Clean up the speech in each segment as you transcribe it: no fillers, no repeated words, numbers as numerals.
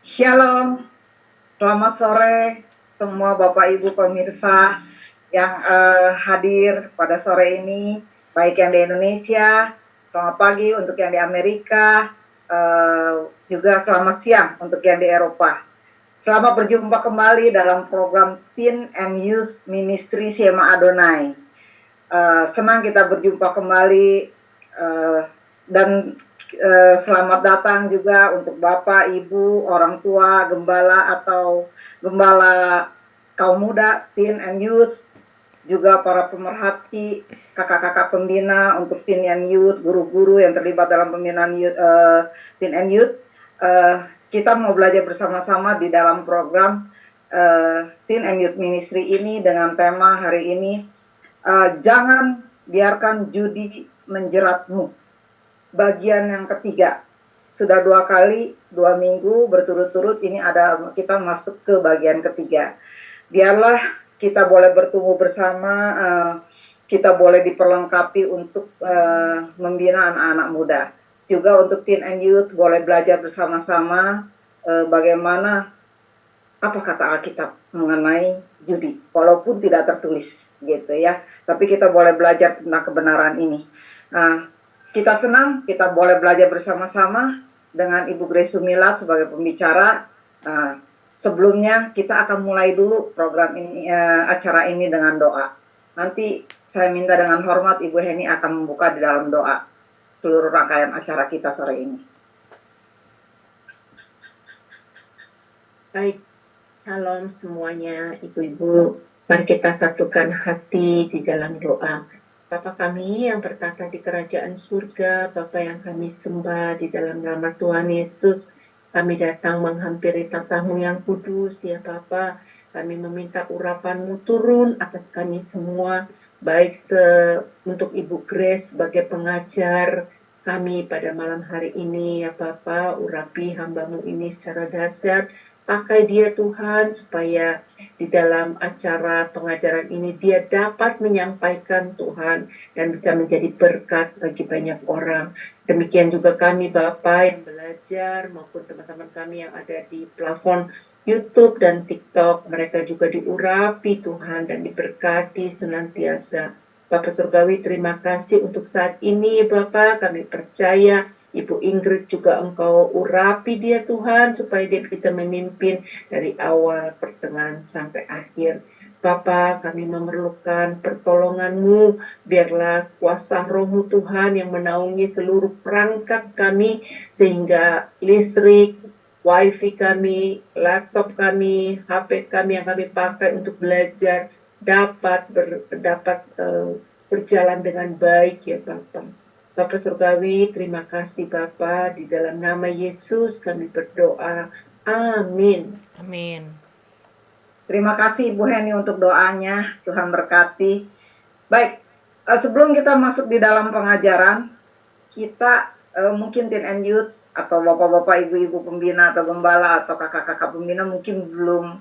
Shalom, selamat sore semua Bapak Ibu pemirsa yang hadir pada sore ini, baik yang di Indonesia, selamat pagi untuk yang di Amerika, juga selamat siang untuk yang di Eropa. Selamat berjumpa kembali dalam program Teen and Youth Ministry Shema Adonai. Senang kita berjumpa kembali dan selamat datang juga untuk Bapak, Ibu, orang tua, gembala atau gembala kaum muda, teen and youth, juga para pemerhati, kakak-kakak pembina untuk teen and youth, guru-guru yang terlibat dalam pembinaan teen and youth. Kita mau belajar bersama-sama di dalam program Teen and Youth Ministry ini dengan tema hari ini, jangan biarkan judi menjeratmu. Bagian yang ketiga, sudah 2 kali, 2 minggu berturut-turut ini kita masuk ke bagian ketiga. Biarlah kita boleh bertumbuh bersama, kita boleh diperlengkapi untuk membina anak-anak muda. Juga untuk teen and youth boleh belajar bersama-sama bagaimana apa kata Alkitab mengenai judi, walaupun tidak tertulis gitu ya. Tapi kita boleh belajar tentang kebenaran ini. Kita senang kita boleh belajar bersama-sama dengan Ibu Grace Sumilat sebagai pembicara. Sebelumnya kita akan mulai dulu program ini, acara ini dengan doa. Nanti saya minta dengan hormat Ibu Heni akan membuka di dalam doa seluruh rangkaian acara kita sore ini. Baik, salam semuanya Ibu-Ibu. Mari kita satukan hati di dalam doa. Bapa kami yang bertata di kerajaan surga, Bapa yang kami sembah di dalam nama Tuhan Yesus, kami datang menghampiri tatamu yang kudus ya Bapa. Kami meminta urapan-Mu turun atas kami semua, baik untuk Ibu Grace sebagai pengajar kami pada malam hari ini ya Bapa. Urapi hamba-Mu ini secara dahsyat. Pakai dia Tuhan supaya di dalam acara pengajaran ini dia dapat menyampaikan Tuhan dan bisa menjadi berkat bagi banyak orang. Demikian juga kami Bapa yang belajar maupun teman-teman kami yang ada di plafon YouTube dan TikTok, mereka juga diurapi Tuhan dan diberkati senantiasa. Bapak Surgawi, terima kasih untuk saat ini Bapak, kami percaya Ibu Ingrid juga Engkau urapi dia Tuhan supaya dia bisa memimpin dari awal, pertengahan sampai akhir. Bapa, kami memerlukan pertolongan-Mu, biarlah kuasa Roh-Mu Tuhan yang menaungi seluruh perangkat kami, sehingga listrik, wifi kami, laptop kami, HP kami yang kami pakai untuk belajar dapat berjalan dengan baik ya Bapak. Bapak Surgawi, terima kasih Bapa, di dalam nama Yesus kami berdoa. Amin. Amin. Terima kasih Ibu Heni untuk doanya, Tuhan berkati. Baik, sebelum kita masuk di dalam pengajaran, kita mungkin teen and youth atau bapak-bapak, ibu-ibu pembina atau gembala atau kakak-kakak pembina mungkin belum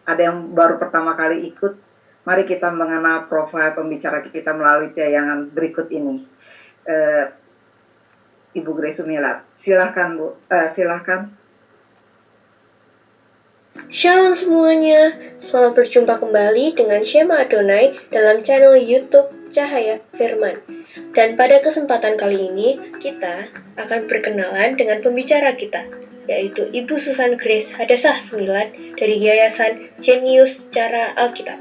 ada yang baru pertama kali ikut. Mari kita mengenal profil pembicara kita melalui tayangan berikut ini. Ibu Grace Sumilat, silahkan Bu, silahkan. Shalom semuanya, selamat berjumpa kembali dengan Shema Adonai dalam channel YouTube Cahaya Firman. Dan pada kesempatan kali ini, kita akan berkenalan dengan pembicara kita, yaitu Ibu Susan Grace Hadasah Sumilat dari Yayasan Genius Cara Alkitab.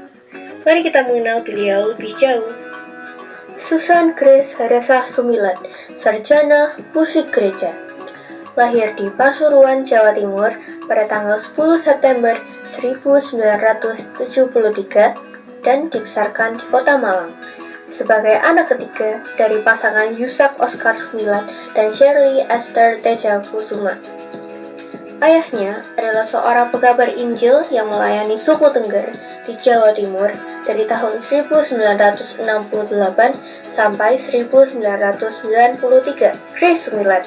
Mari kita mengenal beliau lebih jauh. Susan Grace Hadasah Sumilat, sarjana musik gereja. Lahir di Pasuruan, Jawa Timur pada tanggal 10 September 1973 dan dibesarkan di Kota Malang. Sebagai anak ketiga dari pasangan Yusak Oscar Sumilat dan Shirley Esther Teja Kusuma. Ayahnya adalah seorang pegabar Injil yang melayani suku Tengger di Jawa Timur dari tahun 1968 sampai 1993. Grace Sumilat,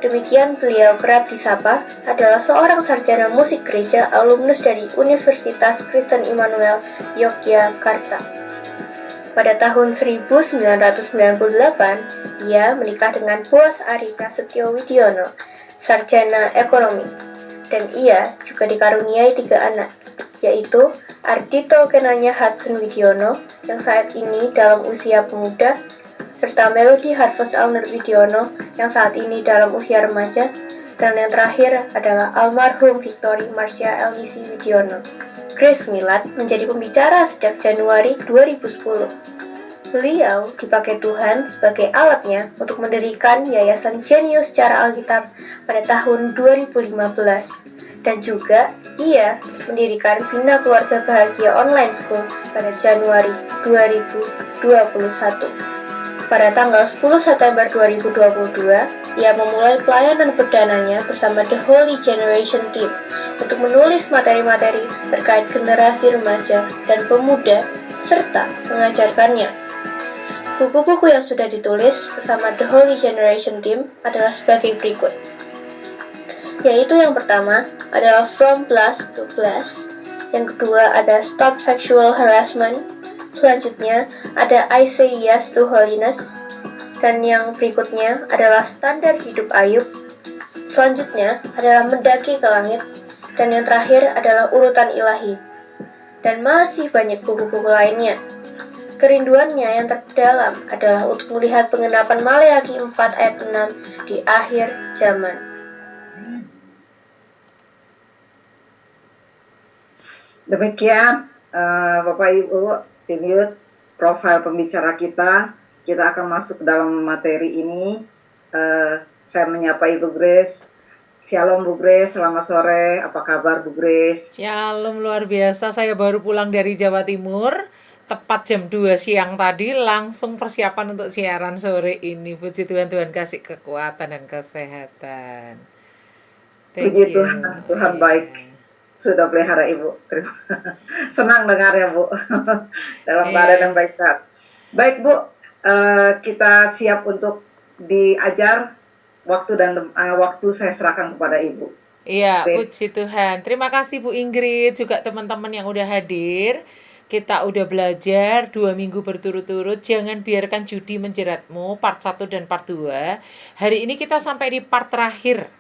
demikian beliau kerap disapa, adalah seorang sarjana musik gereja alumnus dari Universitas Kristen Immanuel, Yogyakarta. Pada tahun 1998, ia menikah dengan Boas Ari Prasetyo Widiono, sarjana ekonomi, dan ia juga dikaruniai 3 anak, yaitu Ardito Kenanya Hudson Widiono yang saat ini dalam usia pemuda, serta Melody Harvest Alner Widiono yang saat ini dalam usia remaja, dan yang terakhir adalah almarhum Victory Marcia Elnisi Widiono. Grace Milat menjadi pembicara sejak Januari 2010. Beliau dipakai Tuhan sebagai alatnya untuk mendirikan Yayasan Genius Cara Alkitab pada tahun 2015. Dan juga ia mendirikan Bina Keluarga Bahagia Online School pada Januari 2021. Pada tanggal 10 September 2022, ia memulai pelayanan perdananya bersama The Holy Generation Team untuk menulis materi-materi terkait generasi remaja dan pemuda serta mengajarkannya. Buku-buku yang sudah ditulis bersama The Holy Generation Team adalah sebagai berikut, yaitu yang pertama adalah From Blessed to Blessed, yang kedua ada Stop Sexual Harassment, selanjutnya ada I Say Yes to Holiness, dan yang berikutnya adalah Standar Hidup Ayub, selanjutnya adalah Mendaki ke Langit, dan yang terakhir adalah Urutan Ilahi, dan masih banyak buku-buku lainnya. Kerinduannya yang terdalam adalah untuk melihat pengenapan Maleakhi 4 ayat 6 di akhir zaman. Demikian Bapak Ibu, ini profil pembicara kita. Kita akan masuk ke dalam materi ini. Saya menyapa Ibu Grace. Shalom Bu Grace, selamat sore. Apa kabar Bu Grace? Shalom, luar biasa. Saya baru pulang dari Jawa Timur. Tepat jam 2 siang tadi langsung persiapan untuk siaran sore ini. Puji Tuhan, Tuhan kasih kekuatan dan kesehatan. Thank Puji you. Tuhan, Tuhan Iya. baik. Sudah pelihara Ibu. Senang dengar ya Bu. Dalam keadaan yang baik sehat. Baik Bu, kita siap untuk diajar. Waktu saya serahkan kepada Ibu. Iya, Grace. puji Tuhan. Terima kasih Bu Ingrid, juga teman-teman yang udah hadir. Kita udah belajar 2 minggu berturut-turut. Jangan biarkan judi menjeratmu, part 1 dan part 2. Hari ini kita sampai di part terakhir.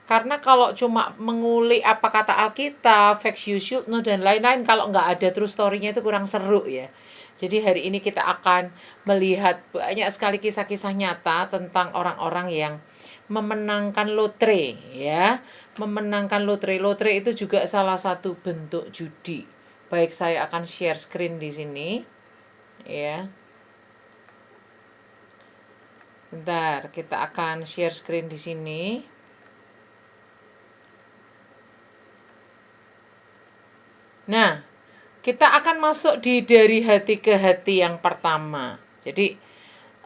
Karena kalau cuma mengulik apa kata Alkitab, facts you should know, dan lain-lain, kalau nggak ada true story-nya itu kurang seru ya. Jadi hari ini kita akan melihat banyak sekali kisah-kisah nyata tentang orang-orang yang memenangkan lotre ya. Memenangkan lotre. Lotre itu juga salah satu bentuk judi. Baik, saya akan share screen di sini. Ya. Bentar, kita akan share screen di sini. Nah, kita akan masuk dari hati ke hati yang pertama. Jadi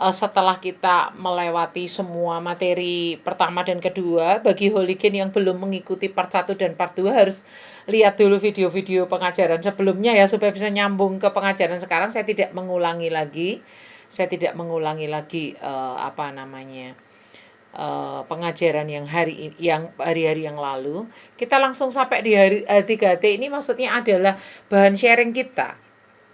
setelah kita melewati semua materi pertama dan kedua, bagi Holikin yang belum mengikuti part 1 dan part 2 harus lihat dulu video-video pengajaran sebelumnya ya, supaya bisa nyambung ke pengajaran sekarang. Saya tidak mengulangi lagi. Pengajaran yang hari-hari yang lalu. Kita langsung sampai di hari 3T ini, maksudnya adalah bahan sharing kita.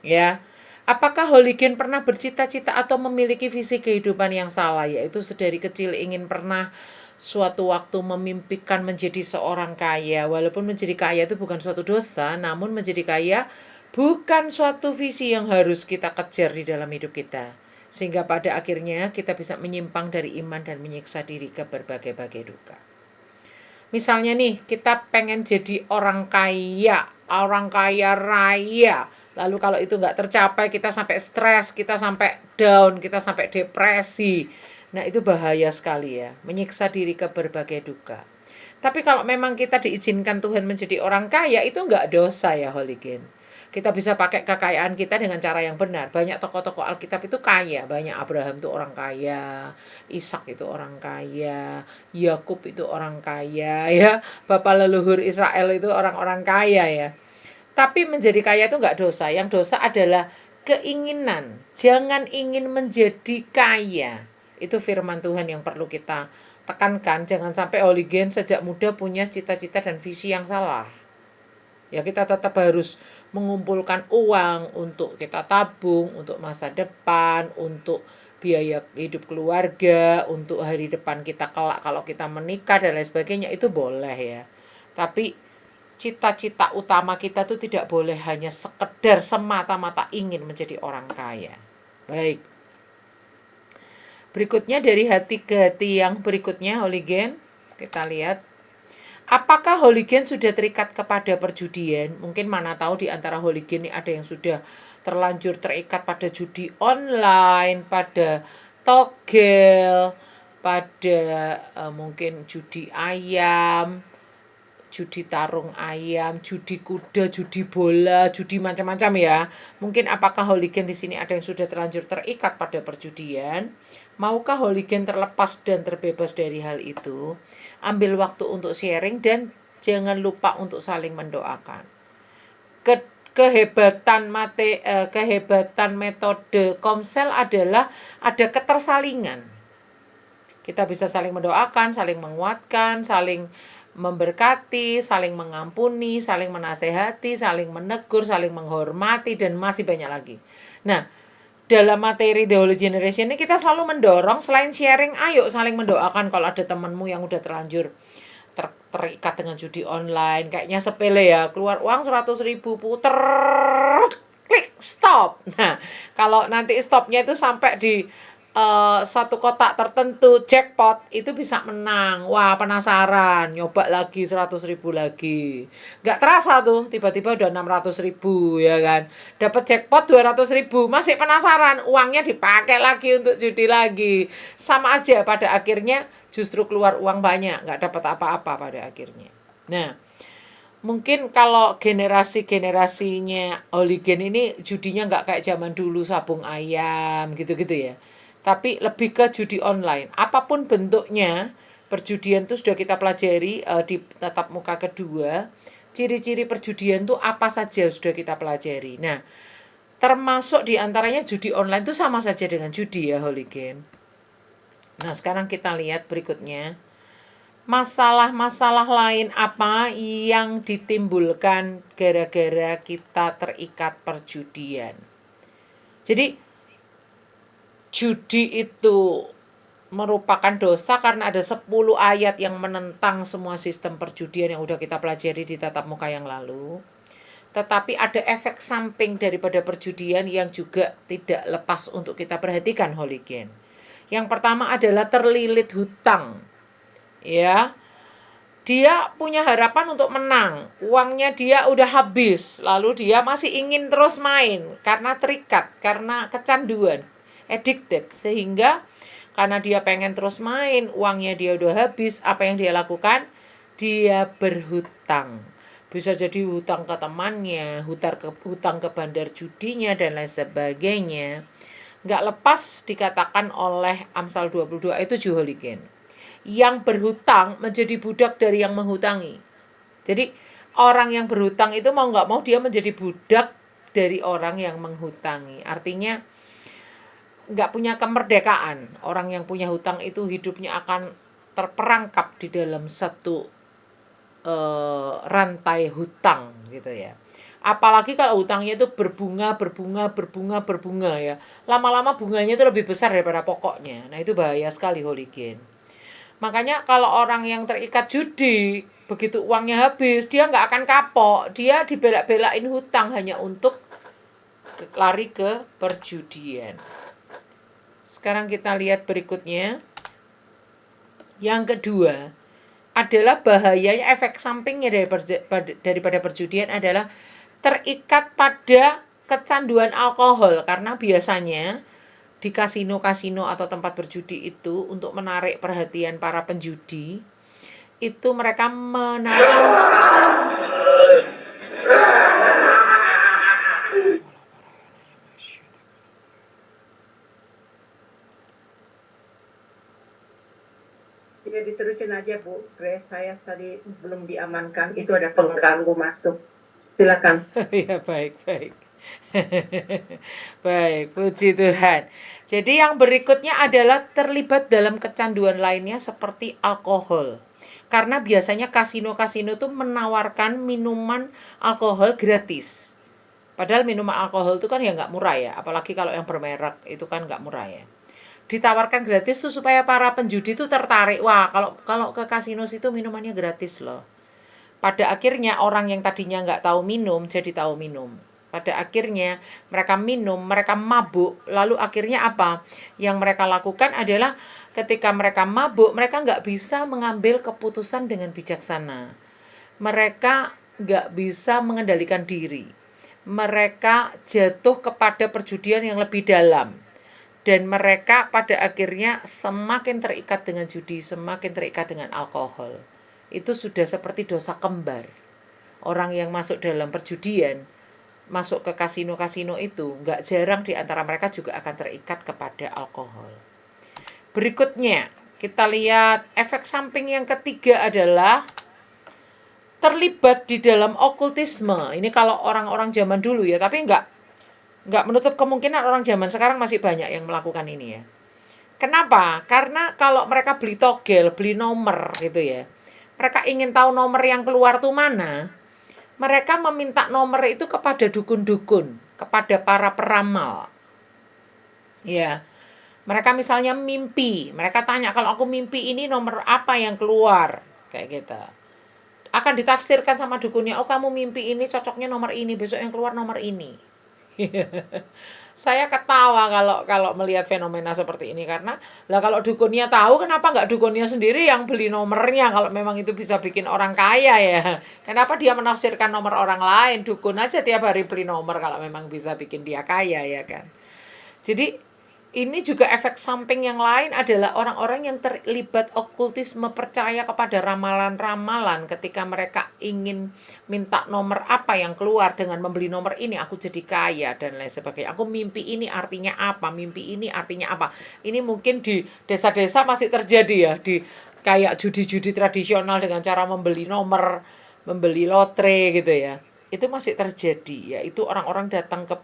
Ya. Apakah Holikin pernah bercita-cita atau memiliki visi kehidupan yang salah, yaitu sedari kecil ingin pernah suatu waktu memimpikan menjadi seorang kaya. Walaupun menjadi kaya itu bukan suatu dosa, namun menjadi kaya bukan suatu visi yang harus kita kejar di dalam hidup kita. Sehingga pada akhirnya kita bisa menyimpang dari iman dan menyiksa diri ke berbagai-bagai duka. Misalnya nih, kita pengen jadi orang kaya raya. Lalu kalau itu nggak tercapai, kita sampai stres, kita sampai down, kita sampai depresi. Nah, itu bahaya sekali ya, menyiksa diri ke berbagai duka. Tapi kalau memang kita diizinkan Tuhan menjadi orang kaya, itu nggak dosa ya Holikin. Kita bisa pakai kekayaan kita dengan cara yang benar. Banyak tokoh-tokoh Alkitab itu kaya, banyak. Abraham itu orang kaya, Ishak itu orang kaya, Yakub itu orang kaya ya, bapak leluhur Israel itu orang-orang kaya ya. Tapi menjadi kaya itu nggak dosa. Yang dosa adalah keinginan. Jangan ingin menjadi kaya. Itu firman Tuhan yang perlu kita tekankan. Jangan sampai Holigen sejak muda punya cita-cita dan visi yang salah. Ya, kita tetap harus mengumpulkan uang untuk kita tabung, untuk masa depan, untuk biaya hidup keluarga, untuk hari depan kita kelak kalau kita menikah dan lain sebagainya, itu boleh ya. Tapi cita-cita utama kita tuh tidak boleh hanya sekedar semata-mata ingin menjadi orang kaya. Baik. Berikutnya dari hati ke hati yang berikutnya, Holigen. Kita lihat. Apakah Holigen sudah terikat kepada perjudian? Mungkin mana tahu di antara Holigen ini ada yang sudah terlanjur terikat pada judi online, pada togel, pada mungkin judi ayam, judi tarung ayam, judi kuda, judi bola, judi macam-macam ya. Mungkin apakah Holigen di sini ada yang sudah terlanjur terikat pada perjudian? Maukah Holigen terlepas dan terbebas dari hal itu? Ambil waktu untuk sharing dan jangan lupa untuk saling mendoakan. Kehebatan metode Komsel adalah ada ketersalingan. Kita bisa saling mendoakan, saling menguatkan, saling memberkati, saling mengampuni, saling menasehati, saling menegur, saling menghormati, dan masih banyak lagi. Nah, dalam materi The Holy Generation ini kita selalu mendorong selain sharing, ayo saling mendoakan. Kalau ada temanmu yang udah terlanjur terikat dengan judi online, kayaknya sepele ya, keluar uang 100.000 puter, klik stop. Nah, kalau nanti stopnya itu sampai di satu kotak tertentu jackpot, itu bisa menang. Wah, penasaran, nyoba lagi 100.000 lagi. Nggak terasa tuh, tiba-tiba udah 600.000 ya kan. Dapat jackpot 200.000, masih penasaran, uangnya dipakai lagi untuk judi lagi. Sama aja, pada akhirnya justru keluar uang banyak, nggak dapat apa-apa pada akhirnya. Nah, mungkin kalau generasi-generasinya Holigen ini judinya nggak kayak zaman dulu sabung ayam gitu-gitu ya. Tapi lebih ke judi online. Apapun bentuknya, perjudian itu sudah kita pelajari di tatap muka kedua. Ciri-ciri perjudian itu apa saja sudah kita pelajari. Nah, termasuk diantaranya judi online itu sama saja dengan judi ya, Holigen. Nah, sekarang kita lihat berikutnya. Masalah-masalah lain apa yang ditimbulkan gara-gara kita terikat perjudian. Jadi, judi itu merupakan dosa karena ada 10 ayat yang menentang semua sistem perjudian yang udah kita pelajari di tatap muka yang lalu. Tetapi ada efek samping daripada perjudian yang juga tidak lepas untuk kita perhatikan, Holigen. Yang pertama adalah terlilit hutang. Ya. Dia punya harapan untuk menang. Uangnya dia udah habis, lalu dia masih ingin terus main karena terikat, karena kecanduan, addicted, sehingga karena dia pengen terus main, uangnya dia udah habis, apa yang dia lakukan? Dia berhutang. Bisa jadi hutang ke temannya, hutang ke bandar judinya, dan lain sebagainya. Nggak lepas dikatakan oleh Amsal 22 itu Holigen. Yang berhutang menjadi budak dari yang menghutangi. Jadi orang yang berhutang itu mau nggak mau dia menjadi budak dari orang yang menghutangi. Artinya nggak punya kemerdekaan. Orang yang punya hutang itu hidupnya akan terperangkap di dalam satu rantai hutang gitu ya. Apalagi kalau hutangnya itu berbunga ya. Lama-lama bunganya itu lebih besar daripada pokoknya. Nah, itu bahaya sekali, Holigen. Makanya kalau orang yang terikat judi, begitu uangnya habis, dia nggak akan kapok. Dia dibelak-belain hutang hanya untuk lari ke perjudian. Sekarang kita lihat berikutnya. Yang kedua adalah bahayanya, efek sampingnya daripada perjudian adalah terikat pada kecanduan alkohol. Karena biasanya di kasino-kasino atau tempat berjudi itu untuk menarik perhatian para penjudi, itu mereka menaruh terusin aja Bu Grace, saya tadi belum diamankan, itu ada pengganggu masuk. Silakan. Ya, baik. Baik, puji Tuhan. Jadi yang berikutnya adalah terlibat dalam kecanduan lainnya seperti alkohol. Karena biasanya kasino-kasino itu menawarkan minuman alkohol gratis. Padahal minuman alkohol itu kan ya nggak murah ya, apalagi kalau yang bermerek itu kan nggak murah ya. Ditawarkan gratis tuh supaya para penjudi itu tertarik. Wah, kalau ke kasino itu minumannya gratis loh. Pada akhirnya orang yang tadinya nggak tahu minum jadi tahu minum. Pada akhirnya mereka minum, mereka mabuk. Lalu akhirnya apa? Yang mereka lakukan adalah ketika mereka mabuk, mereka nggak bisa mengambil keputusan dengan bijaksana. Mereka nggak bisa mengendalikan diri. Mereka jatuh kepada perjudian yang lebih dalam. Dan mereka pada akhirnya semakin terikat dengan judi, semakin terikat dengan alkohol. Itu sudah seperti dosa kembar. Orang yang masuk dalam perjudian, masuk ke kasino-kasino itu, nggak jarang di antara mereka juga akan terikat kepada alkohol. Berikutnya, kita lihat efek samping yang ketiga adalah terlibat di dalam okultisme. Ini kalau orang-orang zaman dulu ya, tapi nggak menutup kemungkinan orang zaman sekarang masih banyak yang melakukan ini ya. Kenapa? Karena kalau mereka beli togel, beli nomor gitu ya, mereka ingin tahu nomor yang keluar tuh mana, mereka meminta nomor itu kepada dukun-dukun, kepada para peramal. Ya, mereka misalnya mimpi, mereka tanya kalau aku mimpi ini nomor apa yang keluar, kayak gitu. Akan ditafsirkan sama dukunnya, oh kamu mimpi ini cocoknya nomor ini, besok yang keluar nomor ini. Saya ketawa kalau melihat fenomena seperti ini karena lah kalau dukunnya tahu kenapa nggak dukunnya sendiri yang beli nomornya kalau memang itu bisa bikin orang kaya ya. Kenapa dia menafsirkan nomor orang lain? Dukun aja tiap hari beli nomor kalau memang bisa bikin dia kaya ya kan. Jadi ini juga efek samping yang lain adalah orang-orang yang terlibat okultisme percaya kepada ramalan-ramalan ketika mereka ingin minta nomor apa yang keluar dengan membeli nomor ini aku jadi kaya dan lain sebagainya. Aku mimpi ini artinya apa? Mimpi ini artinya apa? Ini mungkin di desa-desa masih terjadi ya di kayak judi-judi tradisional dengan cara membeli nomor, membeli lotre gitu ya. Itu masih terjadi yaitu orang-orang datang ke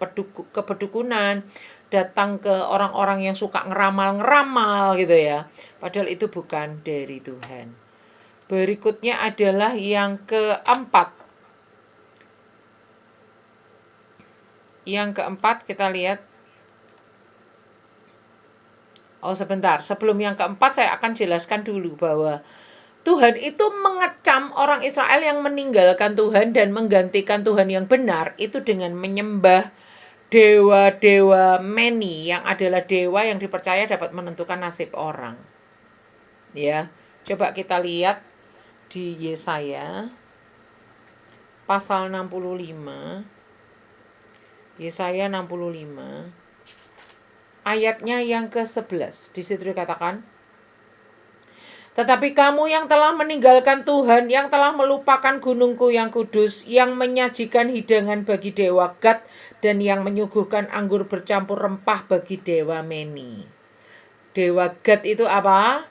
pedukunan, datang ke orang-orang yang suka ngeramal-ngeramal gitu ya. Padahal itu bukan dari Tuhan. Berikutnya adalah yang keempat. Yang keempat kita lihat. Oh sebentar, sebelum yang keempat saya akan jelaskan dulu bahwa Tuhan itu mengecam orang Israel yang meninggalkan Tuhan dan menggantikan Tuhan yang benar itu dengan menyembah dewa-dewa Meni yang adalah dewa yang dipercaya dapat menentukan nasib orang. Ya, coba kita lihat di Yesaya pasal 65. Yesaya 65 ayatnya yang ke-11. Di situ dikatakan, tetapi kamu yang telah meninggalkan Tuhan, yang telah melupakan gunungku yang kudus, yang menyajikan hidangan bagi dewa Gad, dan yang menyuguhkan anggur bercampur rempah bagi dewa Meni. Dewa Gad itu apa?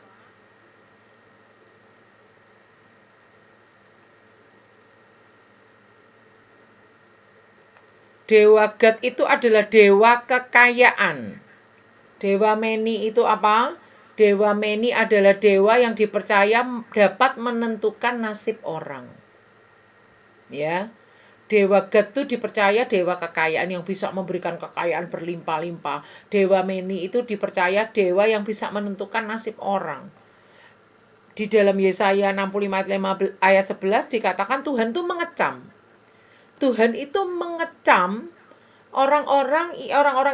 Dewa Gad itu adalah dewa kekayaan. Dewa Meni itu apa? Dewa Meni adalah dewa yang dipercaya dapat menentukan nasib orang. Ya. Dewa Gad itu dipercaya dewa kekayaan yang bisa memberikan kekayaan berlimpah-limpah. Dewa Meni itu dipercaya dewa yang bisa menentukan nasib orang. Di dalam Yesaya 65 ayat 11 dikatakan Tuhan itu mengecam. Tuhan itu mengecam orang-orang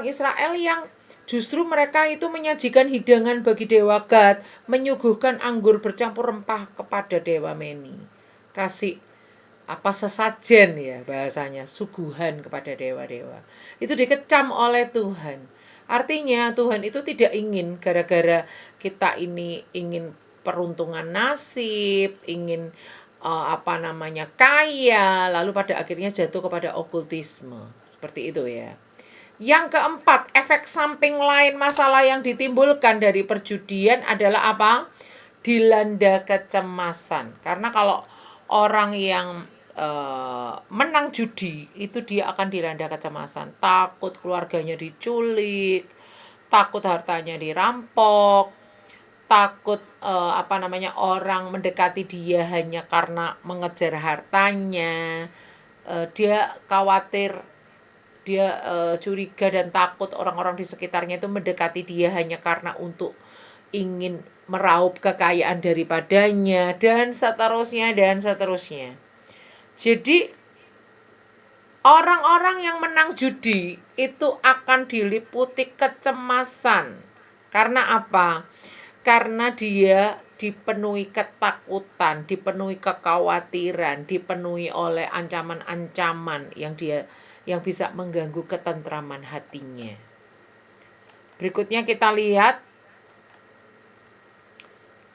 Israel yang justru mereka itu menyajikan hidangan bagi dewa Gad, menyuguhkan anggur bercampur rempah kepada dewa Meni. Kasih sesajen ya bahasanya, suguhan kepada dewa-dewa. Itu dikecam oleh Tuhan. Artinya Tuhan itu tidak ingin gara-gara kita ini ingin peruntungan nasib, ingin kaya, lalu pada akhirnya jatuh kepada okultisme. Seperti itu ya. Yang keempat, efek samping lain masalah yang ditimbulkan dari perjudian adalah apa? dilanda kecemasan. Karena kalau orang yang menang judi itu dia akan dilanda kecemasan, takut keluarganya diculik, takut hartanya dirampok, takut orang mendekati dia hanya karena mengejar hartanya. Dia khawatir, dia curiga dan takut orang-orang di sekitarnya itu mendekati dia hanya karena untuk ingin meraup kekayaan daripadanya, dan seterusnya dan seterusnya. Jadi orang-orang yang menang judi itu akan diliputi kecemasan. Karena apa? Karena dia dipenuhi ketakutan, dipenuhi kekhawatiran, dipenuhi oleh ancaman-ancaman yang bisa mengganggu ketentraman hatinya. Berikutnya kita lihat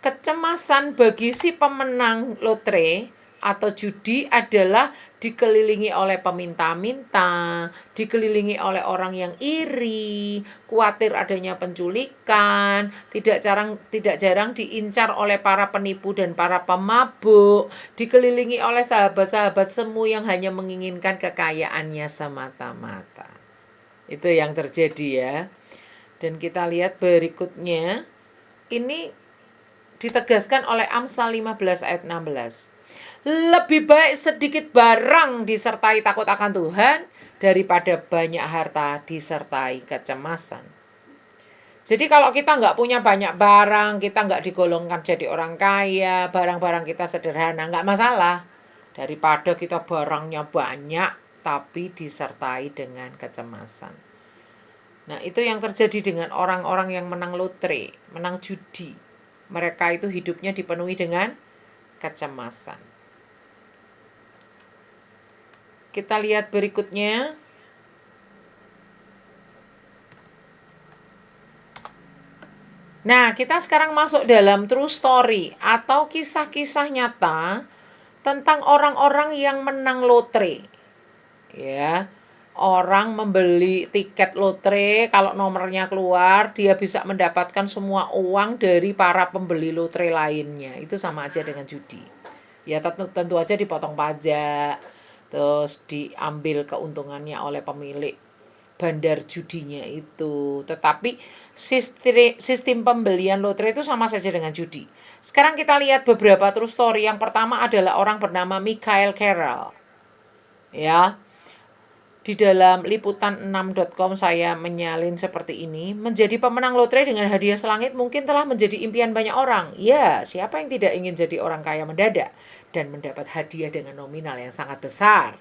kecemasan bagi si pemenang lotre atau judi adalah dikelilingi oleh peminta-minta, dikelilingi oleh orang yang iri, khawatir adanya penculikan, tidak jarang diincar oleh para penipu dan para pemabuk, dikelilingi oleh sahabat-sahabat semu yang hanya menginginkan kekayaannya semata-mata. Itu yang terjadi ya. Dan kita lihat berikutnya, ini ditegaskan oleh Amsal 15 ayat 16. Lebih baik sedikit barang disertai takut akan Tuhan daripada banyak harta disertai kecemasan. Jadi kalau kita nggak punya banyak barang, kita nggak digolongkan jadi orang kaya, barang-barang kita sederhana, nggak masalah. Daripada kita barangnya banyak, tapi disertai dengan kecemasan. Nah, itu yang terjadi dengan orang-orang yang menang lotre, menang judi. Mereka itu hidupnya dipenuhi dengan kecemasan. Kita lihat berikutnya. Nah, kita sekarang masuk dalam true story atau kisah-kisah nyata tentang orang-orang yang menang lotre. Ya. Orang membeli tiket lotre, kalau nomornya keluar, dia bisa mendapatkan semua uang dari para pembeli lotre lainnya. Itu sama aja dengan judi. Ya, tentu aja dipotong pajak, terus diambil keuntungannya oleh pemilik bandar judinya itu. Tetapi sistem pembelian lotre itu sama saja dengan judi. Sekarang kita lihat beberapa true story. Yang pertama adalah orang bernama Michael Carroll. Ya. Di dalam liputan6.com saya menyalin seperti ini. Menjadi pemenang lotre dengan hadiah selangit mungkin telah menjadi impian banyak orang. Ya, siapa yang tidak ingin jadi orang kaya mendadak dan mendapat hadiah dengan nominal yang sangat besar.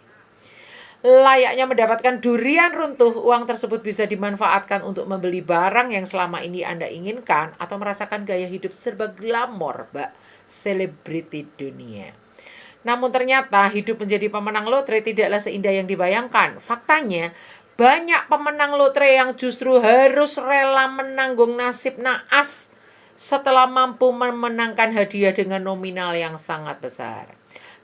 Layaknya mendapatkan durian runtuh, uang tersebut bisa dimanfaatkan untuk membeli barang yang selama ini Anda inginkan atau merasakan gaya hidup serba glamor, selebriti dunia. Namun ternyata hidup menjadi pemenang lotre tidaklah seindah yang dibayangkan. Faktanya, banyak pemenang lotre yang justru harus rela menanggung nasib naas setelah mampu memenangkan hadiah dengan nominal yang sangat besar.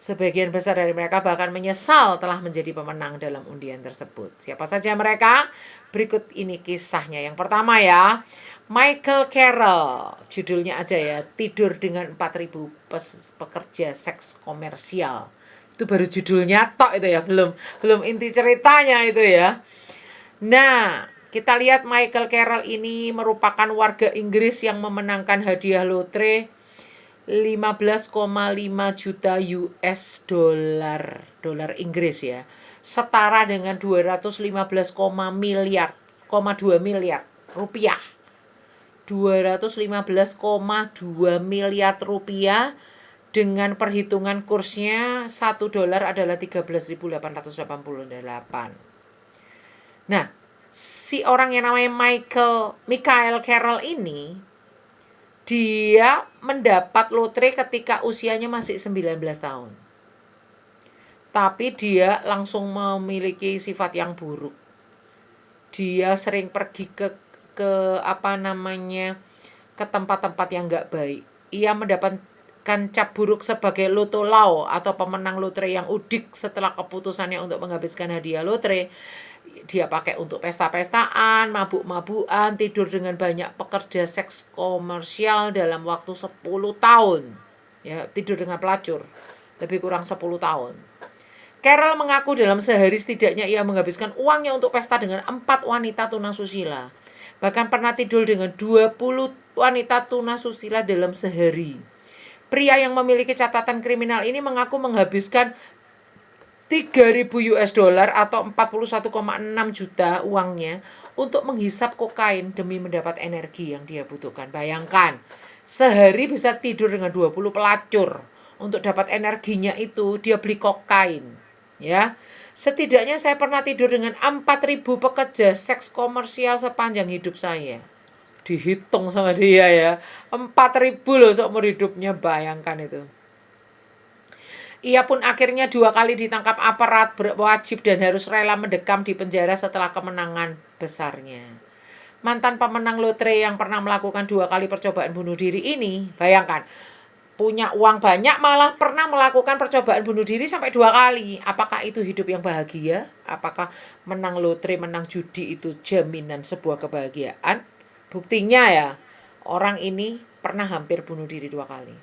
Sebagian besar dari mereka bahkan menyesal telah menjadi pemenang dalam undian tersebut. Siapa saja mereka? Berikut ini kisahnya. Yang pertama ya, Michael Carroll, judulnya aja ya, tidur dengan 4.000 pekerja seks komersial. Itu baru judulnya tok itu ya, belum inti ceritanya itu ya. Nah, kita lihat Michael Carroll ini merupakan warga Inggris yang memenangkan hadiah lotre 15,5 juta US dollar Inggris ya. Setara dengan 215,2 miliar rupiah. 215,2 miliar rupiah dengan perhitungan kursnya 1 dolar adalah 13.888. Nah, si orang yang namanya Michael Carroll ini, dia mendapat lotre ketika usianya masih 19 tahun. Tapi dia langsung memiliki sifat yang buruk. Dia sering pergi ke tempat-tempat yang nggak baik. Ia mendapat mendapatkan cap buruk sebagai lotolau atau pemenang lotre yang udik setelah keputusannya untuk menghabiskan hadiah lotre. Dia pakai untuk pesta-pestaan, mabuk-mabukan, tidur dengan banyak pekerja seks komersial dalam waktu 10 tahun. Ya, tidur dengan pelacur. Lebih kurang 10 tahun. Carol mengaku dalam sehari setidaknya ia menghabiskan uangnya untuk pesta dengan 4 wanita tunasusila. Bahkan pernah tidur dengan 20 wanita tunasusila dalam sehari. Pria yang memiliki catatan kriminal ini mengaku menghabiskan 3.000 US dollar atau 41,6 juta uangnya untuk menghisap kokain demi mendapat energi yang dia butuhkan. Bayangkan, sehari bisa tidur dengan 20 pelacur. Untuk dapat energinya itu dia beli kokain. Ya, setidaknya saya pernah tidur dengan 4.000 pekerja seks komersial sepanjang hidup saya. Dihitung sama dia ya, 4.000 loh seumur hidupnya, bayangkan itu. Ia pun akhirnya 2 kali ditangkap aparat berwajib dan harus rela mendekam di penjara setelah kemenangan besarnya. Mantan pemenang lotre yang pernah melakukan 2 kali percobaan bunuh diri ini, bayangkan, punya uang banyak malah pernah melakukan percobaan bunuh diri sampai 2 kali. Apakah itu hidup yang bahagia? Apakah menang lotre, menang judi itu jaminan sebuah kebahagiaan? Buktinya ya, orang ini pernah hampir bunuh diri 2 kali.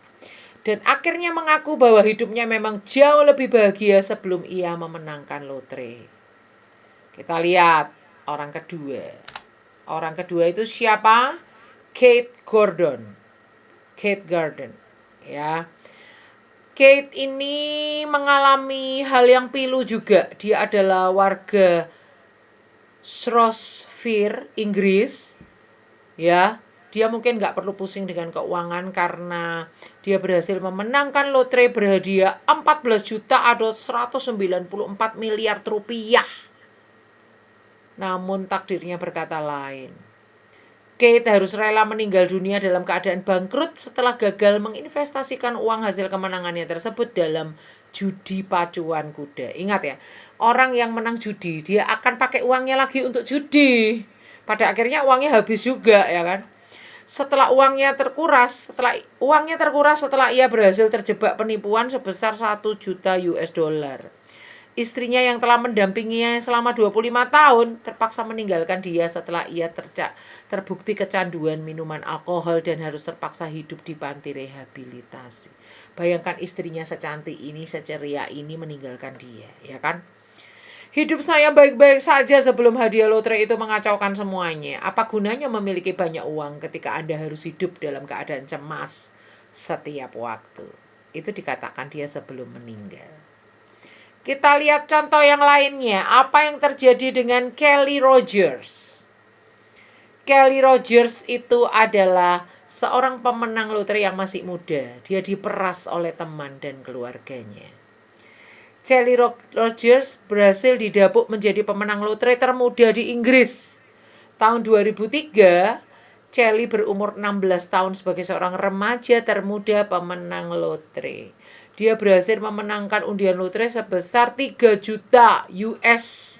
Dan akhirnya mengaku bahwa hidupnya memang jauh lebih bahagia sebelum ia memenangkan lotre. Kita lihat orang kedua. Orang kedua itu siapa? Kate Gordon. Kate Gordon. Ya, Kate ini mengalami hal yang pilu juga. Dia adalah warga Shropshire, Inggris. Ya, dia mungkin nggak perlu pusing dengan keuangan karena dia berhasil memenangkan lotre berhadiah 14 juta atau 194 miliar rupiah. Namun takdirnya berkata lain. Kate harus rela meninggal dunia dalam keadaan bangkrut setelah gagal menginvestasikan uang hasil kemenangannya tersebut dalam judi pacuan kuda. Ingat ya, orang yang menang judi, dia akan pakai uangnya lagi untuk judi. Pada akhirnya uangnya habis juga, ya kan? Setelah uangnya terkuras setelah ia berhasil terjebak penipuan sebesar 1 juta US dollar. Istrinya yang telah mendampinginya selama 25 tahun terpaksa meninggalkan dia setelah ia terbukti kecanduan minuman alkohol dan harus terpaksa hidup di panti rehabilitasi. Bayangkan istrinya secantik ini, seceria ini meninggalkan dia, ya kan? Hidup saya baik-baik saja sebelum hadiah lotre itu mengacaukan semuanya. Apa gunanya memiliki banyak uang ketika Anda harus hidup dalam keadaan cemas setiap waktu? Itu dikatakan dia sebelum meninggal. Kita lihat contoh yang lainnya. Apa yang terjadi dengan Kelly Rogers? Kelly Rogers itu adalah seorang pemenang lotre yang masih muda. Dia diperas oleh teman dan keluarganya. Kelly Rogers berhasil didapuk menjadi pemenang lotre termuda di Inggris. Tahun 2003, Kelly berumur 16 tahun sebagai seorang remaja termuda pemenang lotre. Dia berhasil memenangkan undian lotre sebesar 3 juta US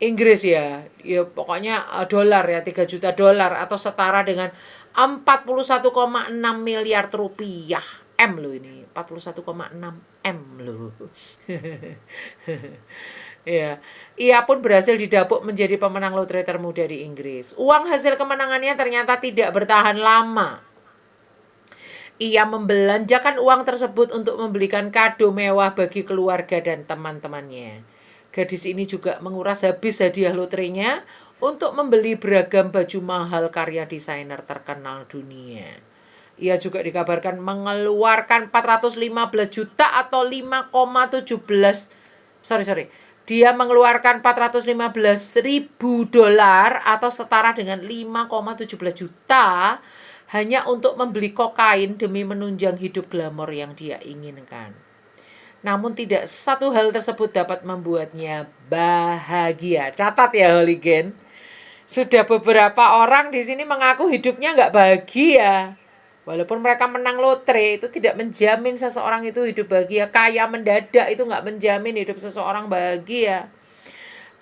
Inggris ya. Ya pokoknya dolar ya, 3 juta dolar atau setara dengan 41,6 miliar rupiah. M loh ini, 41,6 M loh. Ya, ia pun berhasil didapuk menjadi pemenang lotre termuda di Inggris. Uang hasil kemenangannya ternyata tidak bertahan lama. Ia membelanjakan uang tersebut untuk membelikan kado mewah bagi keluarga dan teman-temannya. Gadis ini juga menguras habis hadiah lotrenya untuk membeli beragam baju mahal karya desainer terkenal dunia. Ia juga dikabarkan mengeluarkan 415 juta atau 5,17 Dia mengeluarkan 415 ribu dolar atau setara dengan 5,17 juta hanya untuk membeli kokain demi menunjang hidup glamor yang dia inginkan. Namun tidak satu hal tersebut dapat membuatnya bahagia. Catat ya Hooligan. Sudah beberapa orang di sini mengaku hidupnya nggak bahagia. Walaupun mereka menang lotre, itu tidak menjamin seseorang itu hidup bahagia. Kaya mendadak itu nggak menjamin hidup seseorang bahagia.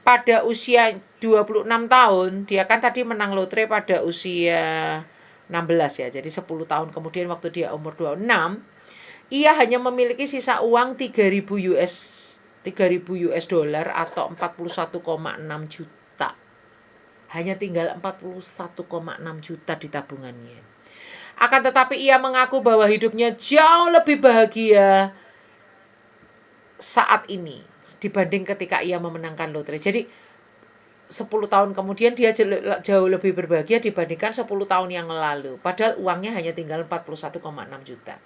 Pada usia 26 tahun, dia kan tadi menang lotre pada usia 16 ya. Jadi 10 tahun kemudian waktu dia umur 26, ia hanya memiliki sisa uang 3.000 US dollar atau 41,6 juta. Hanya tinggal 41,6 juta di tabungannya. Akan tetapi ia mengaku bahwa hidupnya jauh lebih bahagia saat ini dibanding ketika ia memenangkan lotre. Jadi 10 tahun kemudian dia jauh lebih berbahagia dibandingkan 10 tahun yang lalu. Padahal uangnya hanya tinggal 41,6 juta.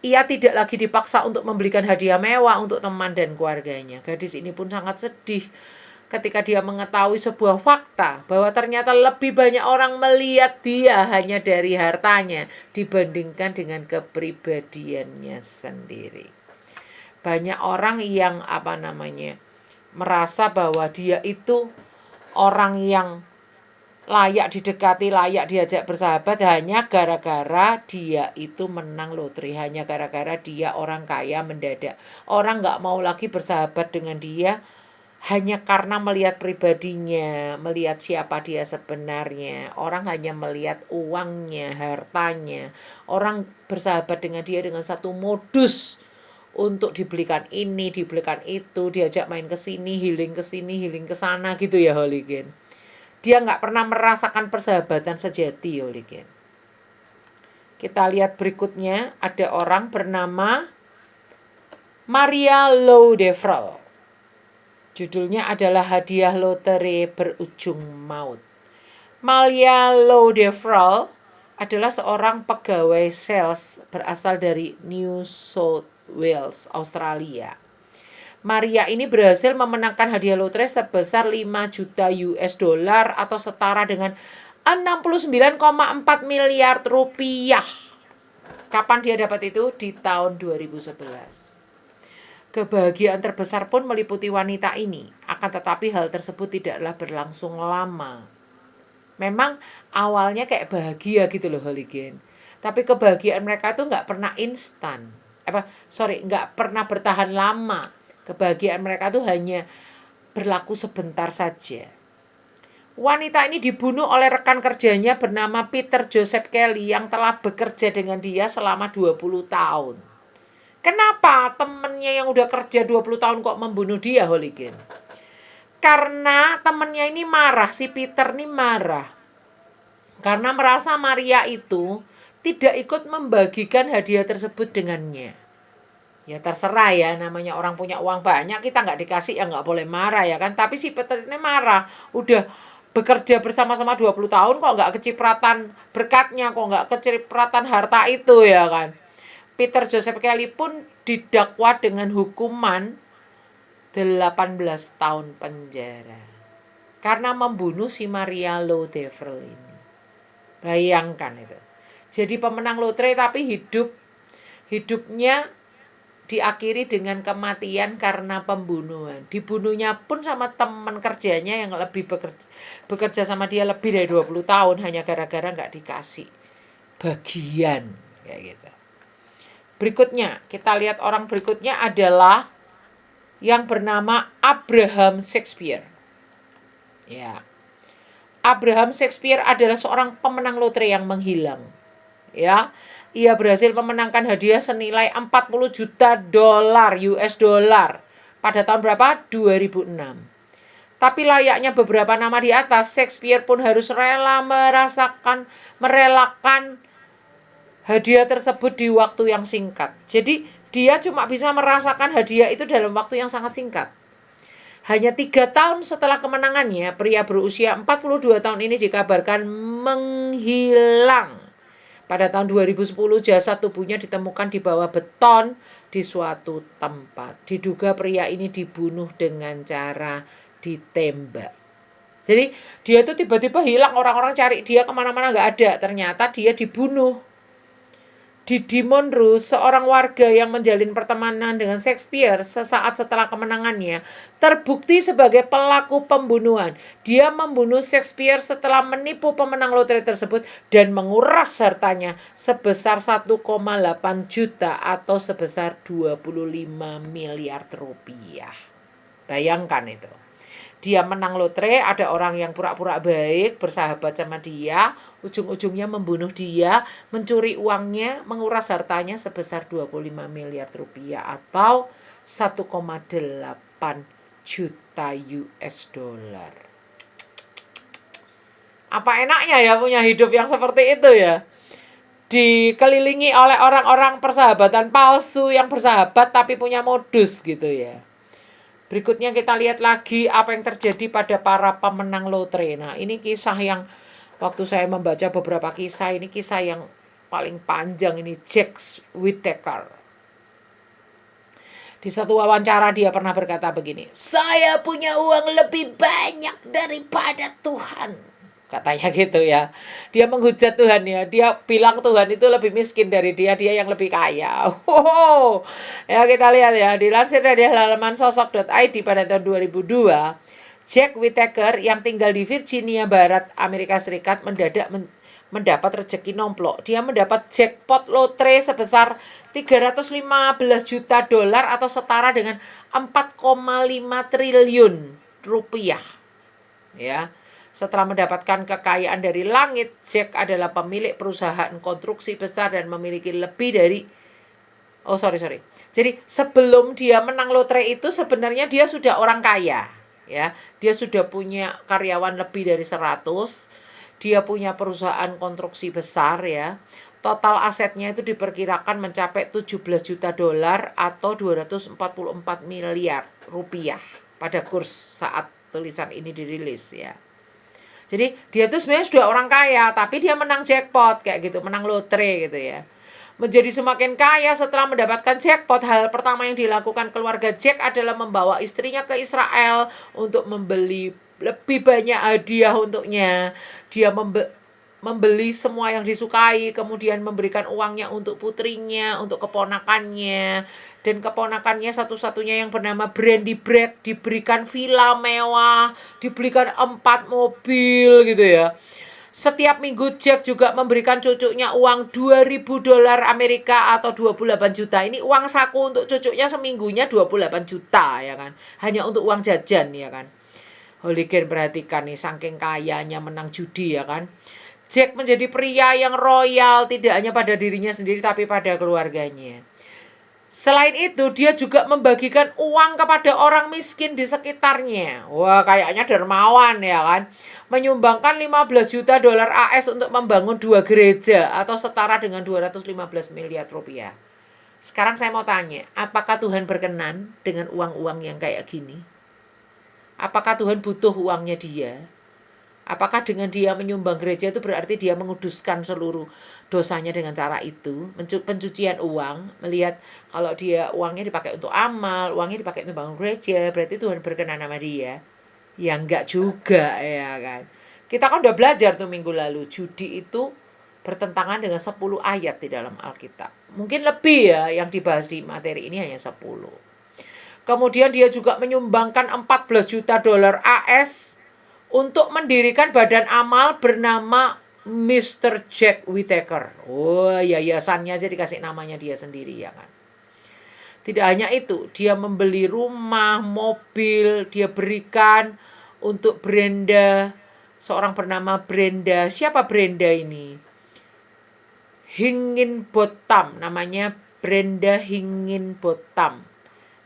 Ia tidak lagi dipaksa untuk membelikan hadiah mewah untuk teman dan keluarganya. Gadis ini pun sangat sedih ketika dia mengetahui sebuah fakta bahwa ternyata lebih banyak orang melihat dia hanya dari hartanya dibandingkan dengan kepribadiannya sendiri. Banyak orang yang merasa bahwa dia itu orang yang layak didekati, layak diajak bersahabat hanya gara-gara dia itu menang lotre, hanya gara-gara dia orang kaya mendadak. Orang nggak mau lagi bersahabat dengan dia hanya karena melihat pribadinya, melihat siapa dia sebenarnya. Orang hanya melihat uangnya, hartanya. Orang bersahabat dengan dia dengan satu modus untuk dibelikan ini, dibelikan itu, diajak main ke sini, healing ke sana gitu ya Holigen. Dia nggak pernah merasakan persahabatan sejati Holigen. Kita lihat berikutnya, ada orang bernama Maria Laudevrel. Judulnya adalah Hadiah Lotre Berujung Maut. Maria Laudevrel adalah seorang pegawai sales berasal dari New South Wales, Australia. Maria ini berhasil memenangkan hadiah lotre sebesar 5 juta US dollar atau setara dengan 69,4 miliar rupiah. Kapan dia dapat itu? Di tahun 2011. Kebahagiaan terbesar pun meliputi wanita ini. Akan tetapi hal tersebut tidaklah berlangsung lama. Memang awalnya kayak bahagia gitu loh Holigen. Tapi kebahagiaan mereka tuh nggak pernah instan. Nggak pernah bertahan lama. Kebahagiaan mereka tuh hanya berlaku sebentar saja. Wanita ini dibunuh oleh rekan kerjanya bernama Peter Joseph Kelly yang telah bekerja dengan dia selama 20 tahun. Kenapa temennya yang udah kerja 20 tahun kok membunuh dia Holigen? Karena temennya ini marah, si Peter ini marah. Karena merasa Maria itu tidak ikut membagikan hadiah tersebut dengannya. Ya terserah ya, namanya orang punya uang banyak, kita nggak dikasih ya nggak boleh marah ya kan. Tapi si Peter ini marah, udah bekerja bersama-sama 20 tahun kok nggak kecipratan berkatnya, kok nggak kecipratan harta itu ya kan. Peter Joseph Kelly pun didakwa dengan hukuman 18 tahun penjara karena membunuh si Maria Laudevrel ini. Bayangkan itu. Jadi pemenang lotre tapi hidupnya diakhiri dengan kematian karena pembunuhan. Dibunuhnya pun sama teman kerjanya yang lebih bekerja sama dia lebih dari 20 tahun hanya gara-gara nggak dikasih bagian kayak gitu. Berikutnya, kita lihat orang berikutnya adalah yang bernama Abraham Shakespeare. Ya. Abraham Shakespeare adalah seorang pemenang lotre yang menghilang. Ya. Ia berhasil memenangkan hadiah senilai 40 juta dolar US dollar pada tahun berapa? 2006. Tapi layaknya beberapa nama di atas, Shakespeare pun harus merelakan hadiah tersebut di waktu yang singkat. Jadi dia cuma bisa merasakan hadiah itu dalam waktu yang sangat singkat. Hanya 3 tahun setelah kemenangannya, pria berusia 42 tahun ini dikabarkan menghilang. Pada tahun 2010, jasad tubuhnya ditemukan di bawah beton di suatu tempat. Diduga pria ini dibunuh dengan cara ditembak. Jadi dia tuh tiba-tiba hilang, orang-orang cari dia kemana-mana nggak ada. Ternyata dia dibunuh. Didi Monroe, seorang warga yang menjalin pertemanan dengan Shakespeare sesaat setelah kemenangannya, terbukti sebagai pelaku pembunuhan. Dia membunuh Shakespeare setelah menipu pemenang lotre tersebut dan menguras hartanya sebesar 1,8 juta atau sebesar 25 miliar rupiah. Bayangkan itu. Dia menang lotre, ada orang yang pura-pura baik, bersahabat sama dia, ujung-ujungnya membunuh dia, mencuri uangnya, menguras hartanya sebesar 25 miliar rupiah atau 1,8 juta US dollar. Apa enaknya ya punya hidup yang seperti itu ya? Dikelilingi oleh orang-orang persahabatan palsu yang bersahabat tapi punya modus gitu ya. Berikutnya kita lihat lagi apa yang terjadi pada para pemenang lotre. Nah, ini kisah yang waktu saya membaca beberapa kisah, ini kisah yang paling panjang, ini Jack Whittaker. Di satu wawancara dia pernah berkata begini, "Saya punya uang lebih banyak daripada Tuhan." Katanya gitu ya. Dia menghujat Tuhan ya. Dia bilang Tuhan itu lebih miskin dari dia yang lebih kaya. Wow. Ya kita lihat ya. Dilansir dari halaman sosok.id pada tahun 2002, Jack Whittaker yang tinggal di Virginia Barat, Amerika Serikat mendadak mendapat rezeki nomplok. Dia mendapat jackpot lotre sebesar 315 juta dolar atau setara dengan 4,5 triliun rupiah. Ya. Setelah mendapatkan kekayaan dari langit, Jack adalah pemilik perusahaan konstruksi besar dan memiliki lebih dari Jadi sebelum dia menang lotre itu sebenarnya dia sudah orang kaya, ya. Dia sudah punya karyawan lebih dari 100. Dia punya perusahaan konstruksi besar ya. Total asetnya itu diperkirakan mencapai 17 juta dolar atau 244 miliar rupiah pada kurs saat tulisan ini dirilis ya. Jadi dia tuh sebenarnya sudah orang kaya, tapi dia menang jackpot kayak gitu, menang lotre gitu ya. Menjadi semakin kaya setelah mendapatkan jackpot, hal pertama yang dilakukan keluarga Jack adalah membawa istrinya ke Israel untuk membeli lebih banyak hadiah untuknya. Dia membeli semua yang disukai, kemudian memberikan uangnya untuk putrinya, untuk keponakannya. Dan keponakannya satu-satunya yang bernama Brandy Bragg diberikan villa mewah, diberikan 4 mobil gitu ya. Setiap minggu Jack juga memberikan cucunya uang 2.000 dolar Amerika atau 28 juta. Ini uang saku untuk cucunya seminggunya 28 juta ya kan. Hanya untuk uang jajan ya kan. Hooligan perhatikan nih, saking kayanya menang judi ya kan. Jack menjadi pria yang royal tidak hanya pada dirinya sendiri tapi pada keluarganya. Selain itu, dia juga membagikan uang kepada orang miskin di sekitarnya. Wah, kayaknya dermawan ya kan. Menyumbangkan 15 juta dolar AS untuk membangun 2 gereja atau setara dengan 215 miliar rupiah. Sekarang saya mau tanya, apakah Tuhan berkenan dengan uang-uang yang kayak gini? Apakah Tuhan butuh uangnya dia? Apakah dengan dia menyumbang gereja itu berarti dia menguduskan seluruh dosanya dengan cara itu? Pencucian uang, melihat kalau dia uangnya dipakai untuk amal, uangnya dipakai untuk bangun gereja, berarti Tuhan berkenan sama dia? Ya enggak juga ya kan. Kita kan udah belajar tuh minggu lalu, judi itu bertentangan dengan 10 ayat di dalam Alkitab. Mungkin lebih ya yang dibahas di materi ini hanya 10. Kemudian dia juga menyumbangkan 14 juta dolar AS untuk mendirikan badan amal bernama Mr. Jack Whittaker. Oh, yayasannya aja dikasih namanya dia sendiri ya kan. Tidak hanya itu, dia membeli rumah, mobil, dia berikan untuk Brenda, seorang bernama Brenda. Siapa Brenda ini? Higginbotham, namanya Brenda Higginbotham.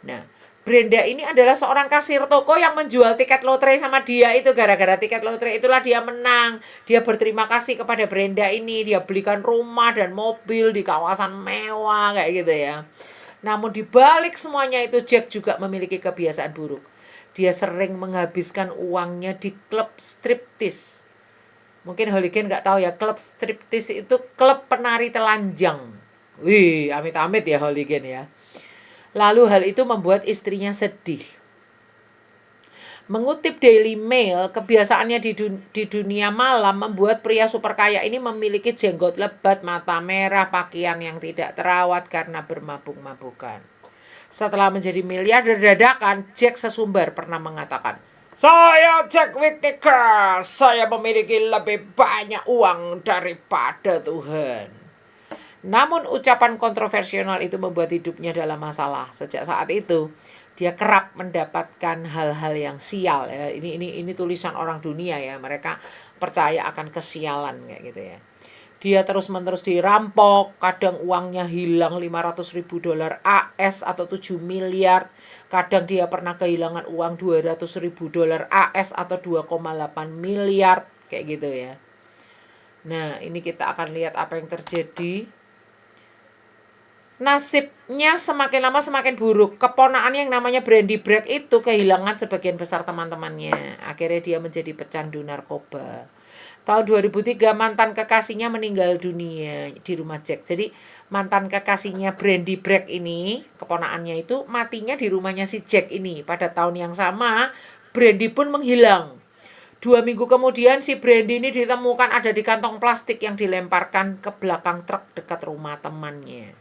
Nah, Brenda ini adalah seorang kasir toko yang menjual tiket lotre sama dia itu. Gara-gara tiket lotre itulah dia menang. Dia berterima kasih kepada Brenda ini. Dia belikan rumah dan mobil di kawasan mewah kayak gitu ya. Namun di balik semuanya itu Jack juga memiliki kebiasaan buruk. Dia sering menghabiskan uangnya di klub striptease. Mungkin hooligan nggak tahu ya, klub striptease itu klub penari telanjang. Wih, amit-amit ya hooligan ya. Lalu hal itu membuat istrinya sedih. Mengutip Daily Mail, kebiasaannya di dunia malam membuat pria super kaya ini memiliki jenggot lebat, mata merah, pakaian yang tidak terawat karena bermabuk-mabukan. Setelah menjadi miliarder dadakan, Jack sesumbar pernah mengatakan, "Saya Jack Whittaker, saya memiliki lebih banyak uang daripada Tuhan." Namun ucapan kontroversial itu membuat hidupnya dalam masalah. Sejak saat itu, Dia kerap mendapatkan hal-hal yang sial ya. Ini tulisan orang dunia ya. Mereka percaya akan kesialan kayak gitu ya. Dia terus-menerus dirampok, kadang uangnya hilang 500.000 dolar AS atau 7 miliar. Kadang dia pernah kehilangan uang 200.000 dolar AS atau 2,8 miliar kayak gitu ya. Nah, ini kita akan lihat apa yang terjadi. Nasibnya semakin lama semakin buruk. Keponakan yang namanya Brandy Bragg itu kehilangan sebagian besar teman-temannya. Akhirnya dia menjadi pecandu narkoba. Tahun 2003 mantan kekasihnya meninggal dunia di rumah Jack. Jadi mantan kekasihnya Brandy Bragg ini, keponakannya itu matinya di rumahnya si Jack ini. Pada tahun yang sama, Brandy pun menghilang. 2 minggu kemudian si Brandy ini ditemukan ada di kantong plastik yang dilemparkan ke belakang truk dekat rumah temannya.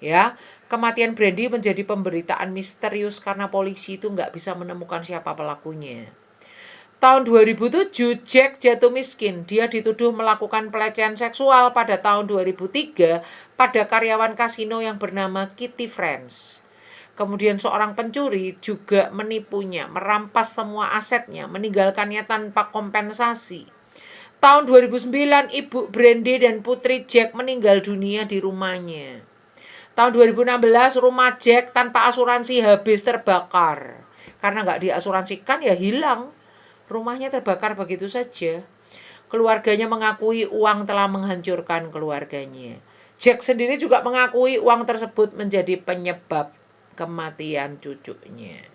Ya, kematian Brandy menjadi pemberitaan misterius karena polisi itu nggak bisa menemukan siapa pelakunya. Tahun 2007, Jack jatuh miskin. Dia dituduh melakukan pelecehan seksual pada tahun 2003 pada karyawan kasino yang bernama Kitty Friends. Kemudian seorang pencuri juga menipunya, merampas semua asetnya, meninggalkannya tanpa kompensasi. Tahun 2009, ibu Brandy dan putri Jack meninggal dunia di rumahnya. Tahun 2016, rumah Jack tanpa asuransi habis terbakar. Karena nggak diasuransikan ya hilang. Rumahnya terbakar begitu saja. Keluarganya mengakui uang telah menghancurkan keluarganya. Jack sendiri juga mengakui uang tersebut menjadi penyebab kematian cucunya.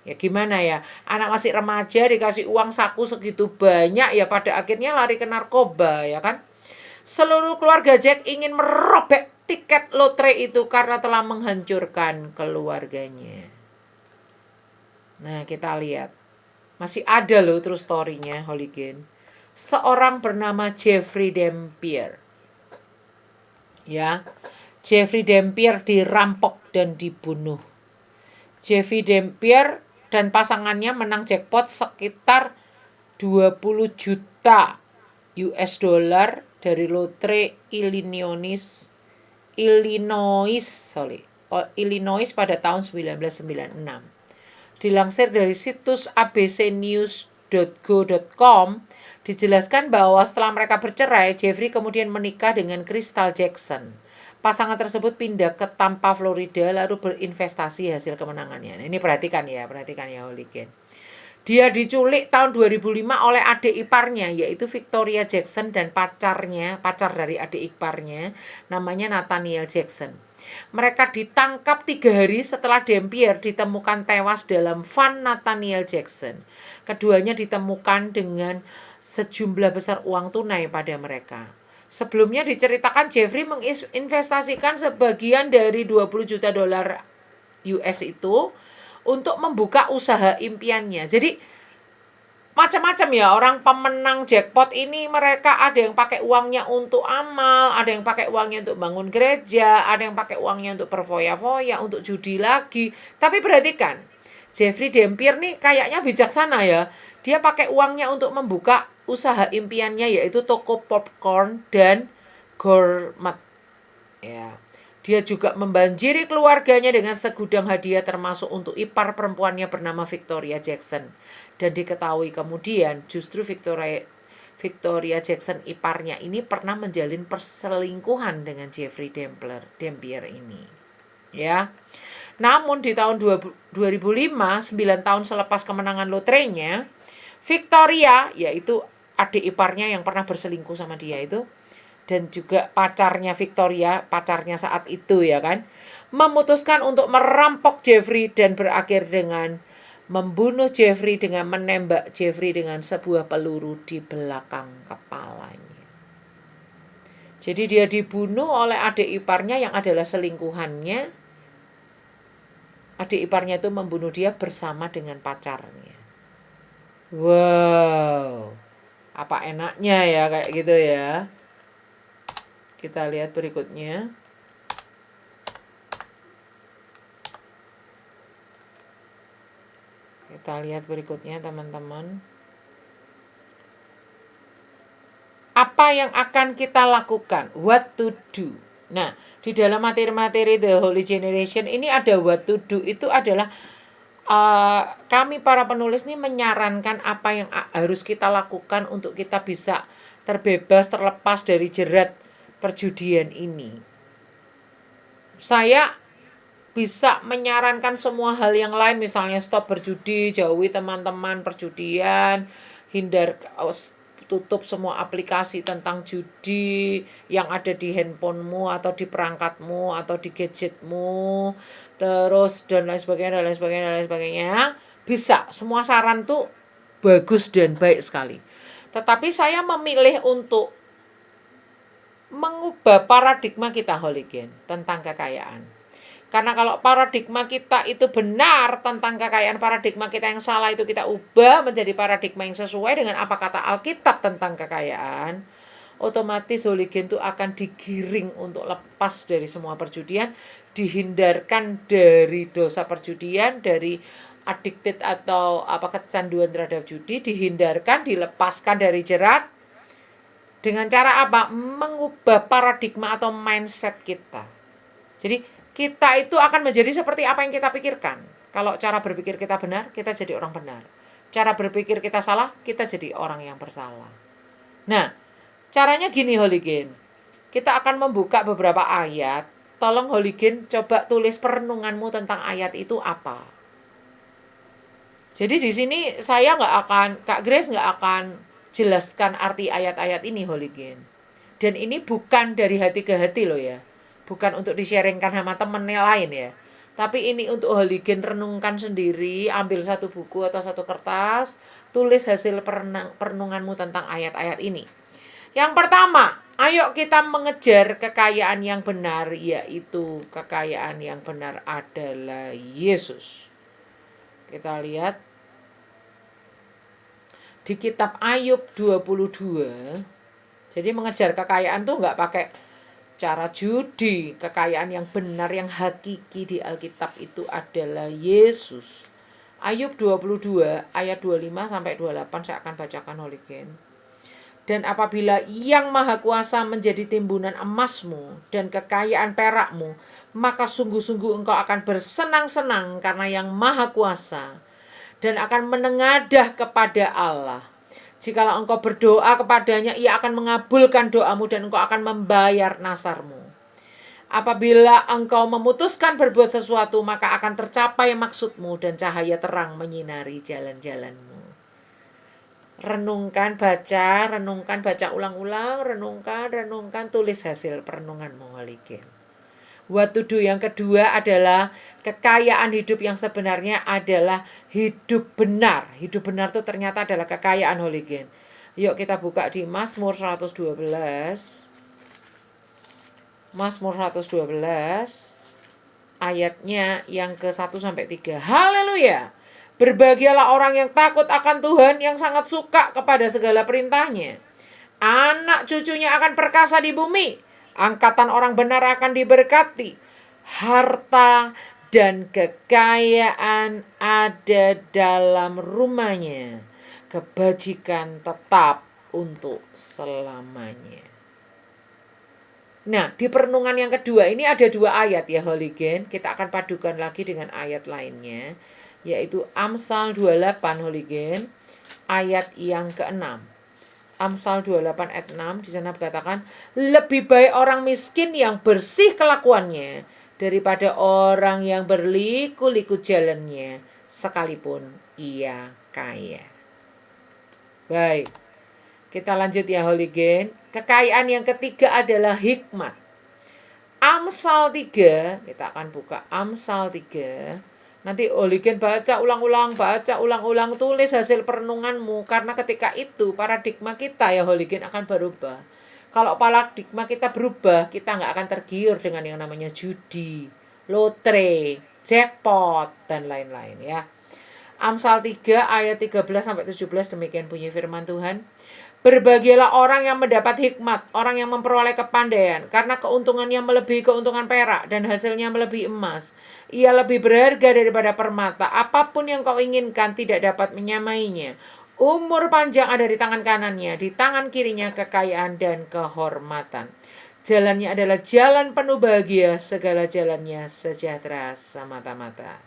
Ya gimana ya, anak masih remaja dikasih uang saku segitu banyak ya pada akhirnya lari ke narkoba ya kan. Seluruh keluarga Jack ingin merobek tiket lotre itu karena telah menghancurkan keluarganya. Nah kita lihat, masih ada loh terus story-nya Hooligan. Seorang bernama Jeffrey Dampier. Ya, Jeffrey Dampier dirampok dan dibunuh. Jeffrey Dampier dan pasangannya menang jackpot sekitar 20 juta US dollar dari lotre Illinois pada tahun 1996. Dilansir dari situs abcnews.go.com, dijelaskan bahwa setelah mereka bercerai, Jeffrey kemudian menikah dengan Crystal Jackson. Pasangan tersebut pindah ke Tampa, Florida, lalu berinvestasi hasil kemenangannya. Nah, ini perhatikan ya Hooligan. Dia diculik tahun 2005 oleh adik iparnya, yaitu Victoria Jackson dan pacar dari adik iparnya, namanya Nathaniel Jackson. Mereka ditangkap 3 hari setelah Dampier ditemukan tewas dalam van Nathaniel Jackson. Keduanya ditemukan dengan sejumlah besar uang tunai pada mereka. Sebelumnya diceritakan Jeffrey menginvestasikan sebagian dari 20 juta dolar US itu untuk membuka usaha impiannya. Jadi macam-macam ya orang pemenang jackpot ini, mereka ada yang pakai uangnya untuk amal, ada yang pakai uangnya untuk bangun gereja, ada yang pakai uangnya untuk berfoya-foya, untuk judi lagi. Tapi perhatikan, Jeffrey Dampier nih kayaknya bijaksana ya. Dia pakai uangnya untuk membuka usaha impiannya, yaitu toko popcorn dan gourmet. Ya. Dia juga membanjiri keluarganya dengan segudang hadiah termasuk untuk ipar perempuannya bernama Victoria Jackson. Dan diketahui kemudian justru Victoria Jackson iparnya ini pernah menjalin perselingkuhan dengan Jeffrey Dampier ini. Ya. Namun di tahun 2005, 9 tahun selepas kemenangan lotrenya, Victoria, yaitu adik iparnya yang pernah berselingkuh sama dia itu, dan juga pacarnya Victoria, pacarnya saat itu ya kan, memutuskan untuk merampok Jeffrey dan berakhir dengan membunuh Jeffrey dengan menembak Jeffrey dengan sebuah peluru di belakang kepalanya. Jadi dia dibunuh oleh adik iparnya yang adalah selingkuhannya. Adik iparnya itu membunuh dia bersama dengan pacarnya. Wow, apa enaknya ya kayak gitu ya. Kita lihat berikutnya. Kita lihat berikutnya teman-teman. Apa yang akan kita lakukan? What to do? Nah, di dalam materi-materi The Holy Generation ini ada what to do, itu adalah kami para penulis ini menyarankan apa yang harus kita lakukan untuk kita bisa terbebas, terlepas dari jerat perjudian ini. Saya bisa menyarankan semua hal yang lain, misalnya stop berjudi, jauhi teman-teman perjudian, tutup semua aplikasi tentang judi yang ada di handphonemu atau di perangkatmu atau di gadgetmu, terus dan lain sebagainya. Bisa, semua saran tuh bagus dan baik sekali. Tetapi saya memilih untuk mengubah paradigma kita Holigen tentang kekayaan. Karena kalau paradigma kita itu benar tentang kekayaan, paradigma kita yang salah itu kita ubah menjadi paradigma yang sesuai dengan apa kata Alkitab tentang kekayaan, otomatis Holigen itu akan digiring untuk lepas dari semua perjudian, dihindarkan dari dosa perjudian, dari addicted atau kecanduan terhadap judi, dihindarkan, dilepaskan dari jerat. Dengan cara apa? Mengubah paradigma atau mindset kita. Jadi kita itu akan menjadi seperti apa yang kita pikirkan. Kalau cara berpikir kita benar, kita jadi orang benar. Cara berpikir kita salah, kita jadi orang yang bersalah. Nah, caranya gini Holigen. Kita akan membuka beberapa ayat. Tolong Holigen coba tulis perenunganmu tentang ayat itu apa. Jadi di sini saya Kak Grace nggak akan jelaskan arti ayat-ayat ini Holigen. Dan ini bukan dari hati ke hati loh ya. Bukan untuk di-sharingkan sama temen lain ya. Tapi ini untuk Holigen renungkan sendiri, ambil satu buku atau satu kertas, tulis hasil perenunganmu tentang ayat-ayat ini. Yang pertama, ayo kita mengejar kekayaan yang benar, yaitu kekayaan yang benar adalah Yesus. Kita lihat di kitab Ayub 22. Jadi mengejar kekayaan tuh nggak pakai cara judi. Kekayaan yang benar, yang hakiki di Alkitab itu adalah Yesus. Ayub 22 ayat 25 sampai 28 saya akan bacakan Holigen. Dan apabila Yang Maha Kuasa menjadi timbunan emasmu dan kekayaan perakmu, maka sungguh-sungguh engkau akan bersenang-senang karena Yang Maha Kuasa dan akan menengadah kepada Allah. Jikalau engkau berdoa kepadanya, ia akan mengabulkan doamu dan engkau akan membayar nasarmu. Apabila engkau memutuskan berbuat sesuatu, maka akan tercapai maksudmu dan cahaya terang menyinari jalan-jalanmu. Renungkan, baca ulang-ulang, renungkan, tulis hasil perenunganmu Holigen. What to do yang kedua adalah kekayaan hidup yang sebenarnya adalah hidup benar. Hidup benar itu ternyata adalah kekayaan Holigen. Yuk kita buka di Mazmur 112. Mazmur 112 ayatnya yang ke-1 sampai 3. Haleluya. Berbahagialah orang yang takut akan Tuhan, yang sangat suka kepada segala perintahnya. Anak cucunya akan perkasa di bumi. Angkatan orang benar akan diberkati. Harta dan kekayaan ada dalam rumahnya. Kebajikan tetap untuk selamanya. Nah, di perenungan yang kedua ini ada 2 ayat ya Holigen. Kita akan padukan lagi dengan ayat lainnya, yaitu Amsal 28 Holigen, ayat yang ke-6. Amsal 28 ayat 6 di sana berkatakan, lebih baik orang miskin yang bersih kelakuannya daripada orang yang berliku-liku jalannya sekalipun ia kaya. Baik, kita lanjut ya Holigen. Kekayaan yang ketiga adalah hikmat. Amsal 3, kita akan buka Amsal 3. Nanti Holigen baca ulang-ulang, tulis hasil perenunganmu. Karena ketika itu paradigma kita ya Holigen akan berubah. Kalau paradigma kita berubah, kita nggak akan tergiur dengan yang namanya judi, lotre, jackpot, dan lain-lain ya. Amsal 3 ayat 13 sampai 17 demikian bunyi firman Tuhan. Berbahagialah orang yang mendapat hikmat, orang yang memperoleh kepandaian, karena keuntungannya melebihi keuntungan perak dan hasilnya melebihi emas. Ia lebih berharga daripada permata. Apapun yang kau inginkan tidak dapat menyamainya. Umur panjang ada di tangan kanannya, di tangan kirinya kekayaan dan kehormatan. Jalannya adalah jalan penuh bahagia, segala jalannya sejahtera semata-mata.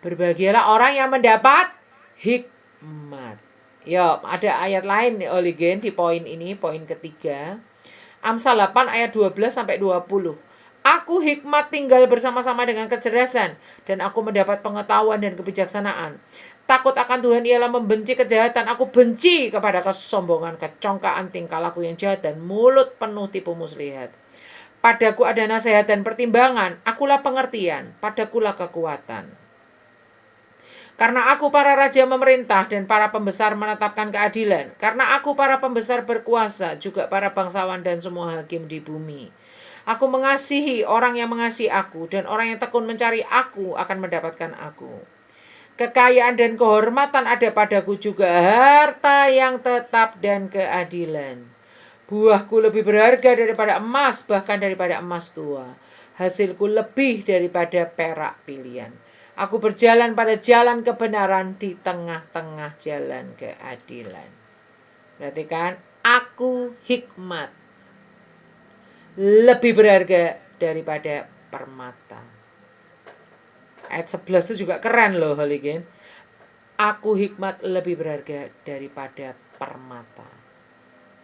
Berbahagialah orang yang mendapat hikmat. Yo, ada ayat lain nih Oligen di poin ini, poin ketiga. Amsal 8 ayat 12 sampai 20. Aku hikmat tinggal bersama-sama dengan kecerdasan, dan aku mendapat pengetahuan dan kebijaksanaan. Takut akan Tuhan ialah membenci kejahatan. Aku benci kepada kesombongan, kecongkaan, tingkah laku yang jahat, dan mulut penuh tipu muslihat. Padaku ada nasihat dan pertimbangan, akulah pengertian, padakulah kekuatan. Karena aku para raja memerintah dan para pembesar menetapkan keadilan. Karena aku para pembesar berkuasa, juga para bangsawan dan semua hakim di bumi. Aku mengasihi orang yang mengasihi aku, dan orang yang tekun mencari aku akan mendapatkan aku. Kekayaan dan kehormatan ada padaku, juga harta yang tetap dan keadilan. Buahku lebih berharga daripada emas, bahkan daripada emas tua. Hasilku lebih daripada perak pilihan. Aku berjalan pada jalan kebenaran di tengah-tengah jalan keadilan. Berarti kan, aku hikmat lebih berharga daripada permata. Ayat 11 itu juga keren loh, Holigen. Aku hikmat lebih berharga daripada permata.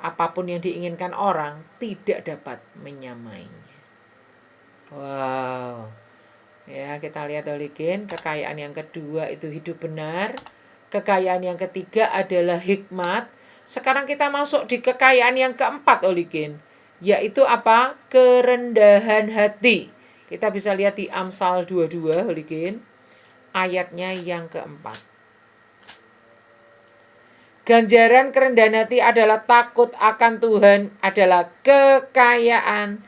Apapun yang diinginkan orang tidak dapat menyamainya. Wow. Ya, kita lihat Holigen, kekayaan yang kedua itu hidup benar. Kekayaan yang ketiga adalah hikmat. Sekarang kita masuk di kekayaan yang keempat, Holigen, yaitu apa? Kerendahan hati. Kita bisa lihat di Amsal 22, Holigen, ayatnya yang keempat. Ganjaran kerendahan hati adalah takut akan Tuhan, adalah kekayaan,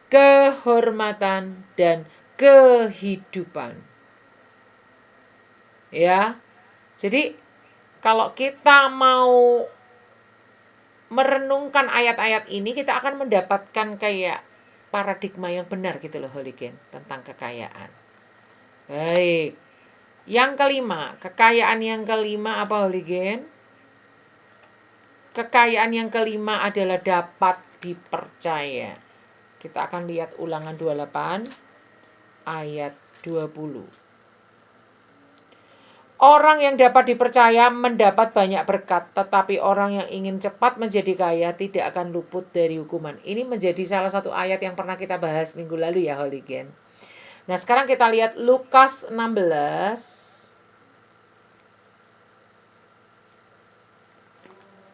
kehormatan, dan kehidupan. Ya. Jadi kalau kita mau merenungkan ayat-ayat ini, kita akan mendapatkan kayak paradigma yang benar gitu loh, Holigen, tentang kekayaan. Baik. Yang kelima, kekayaan yang kelima apa, Holigen? Kekayaan yang kelima adalah dapat dipercaya. Kita akan lihat Ulangan 28 ayat 20. Orang yang dapat dipercaya mendapat banyak berkat, tetapi orang yang ingin cepat menjadi kaya tidak akan luput dari hukuman. Ini menjadi salah satu ayat yang pernah kita bahas minggu lalu ya, Holigen. Nah, sekarang kita lihat Lukas 16.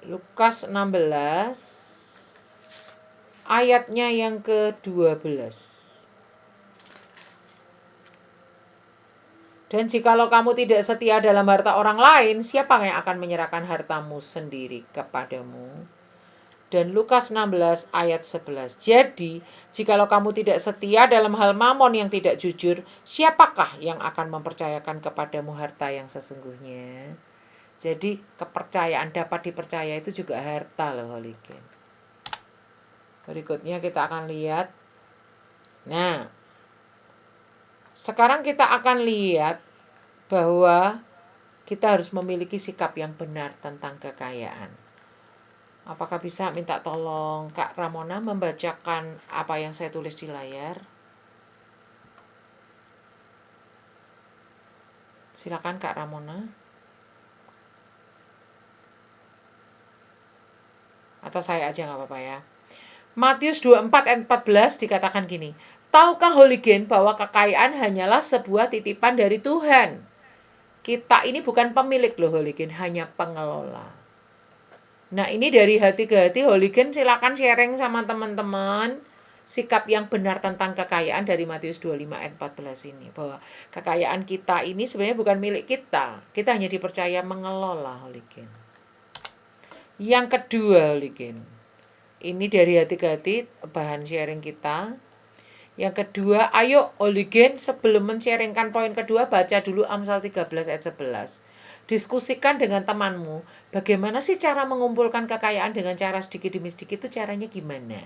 Lukas 16 ayatnya yang ke-12. Dan jikalau kamu tidak setia dalam harta orang lain, siapa yang akan menyerahkan hartamu sendiri kepadamu? Dan Lukas 16 ayat 11. Jadi, jikalau kamu tidak setia dalam hal mamon yang tidak jujur, siapakah yang akan mempercayakan kepadamu harta yang sesungguhnya? Jadi, kepercayaan, dapat dipercaya itu juga harta loh, Holigen. Berikutnya kita akan lihat. Nah, sekarang kita akan lihat bahwa kita harus memiliki sikap yang benar tentang kekayaan. Apakah bisa minta tolong Kak Ramona membacakan apa yang saya tulis di layar? Silakan Kak Ramona. Atau saya aja nggak apa-apa ya. Matius 24 ayat 14 dikatakan gini. Tahukah Holigen bahwa kekayaan hanyalah sebuah titipan dari Tuhan? Kita ini bukan pemilik loh, Holigen, hanya pengelola. Nah, ini dari hati ke hati, Holigen silakan sharing sama teman-teman sikap yang benar tentang kekayaan dari Matius 25 ayat 14 ini. Bahwa kekayaan kita ini sebenarnya bukan milik kita. Kita hanya dipercaya mengelola, Holigen. Yang kedua, Holigen, ini dari hati ke hati bahan sharing kita. Yang kedua, ayo Holigen sebelum men-sharingkan poin kedua, baca dulu Amsal 13 ayat 11. Diskusikan dengan temanmu, bagaimana sih cara mengumpulkan kekayaan dengan cara sedikit demi sedikit, itu caranya gimana?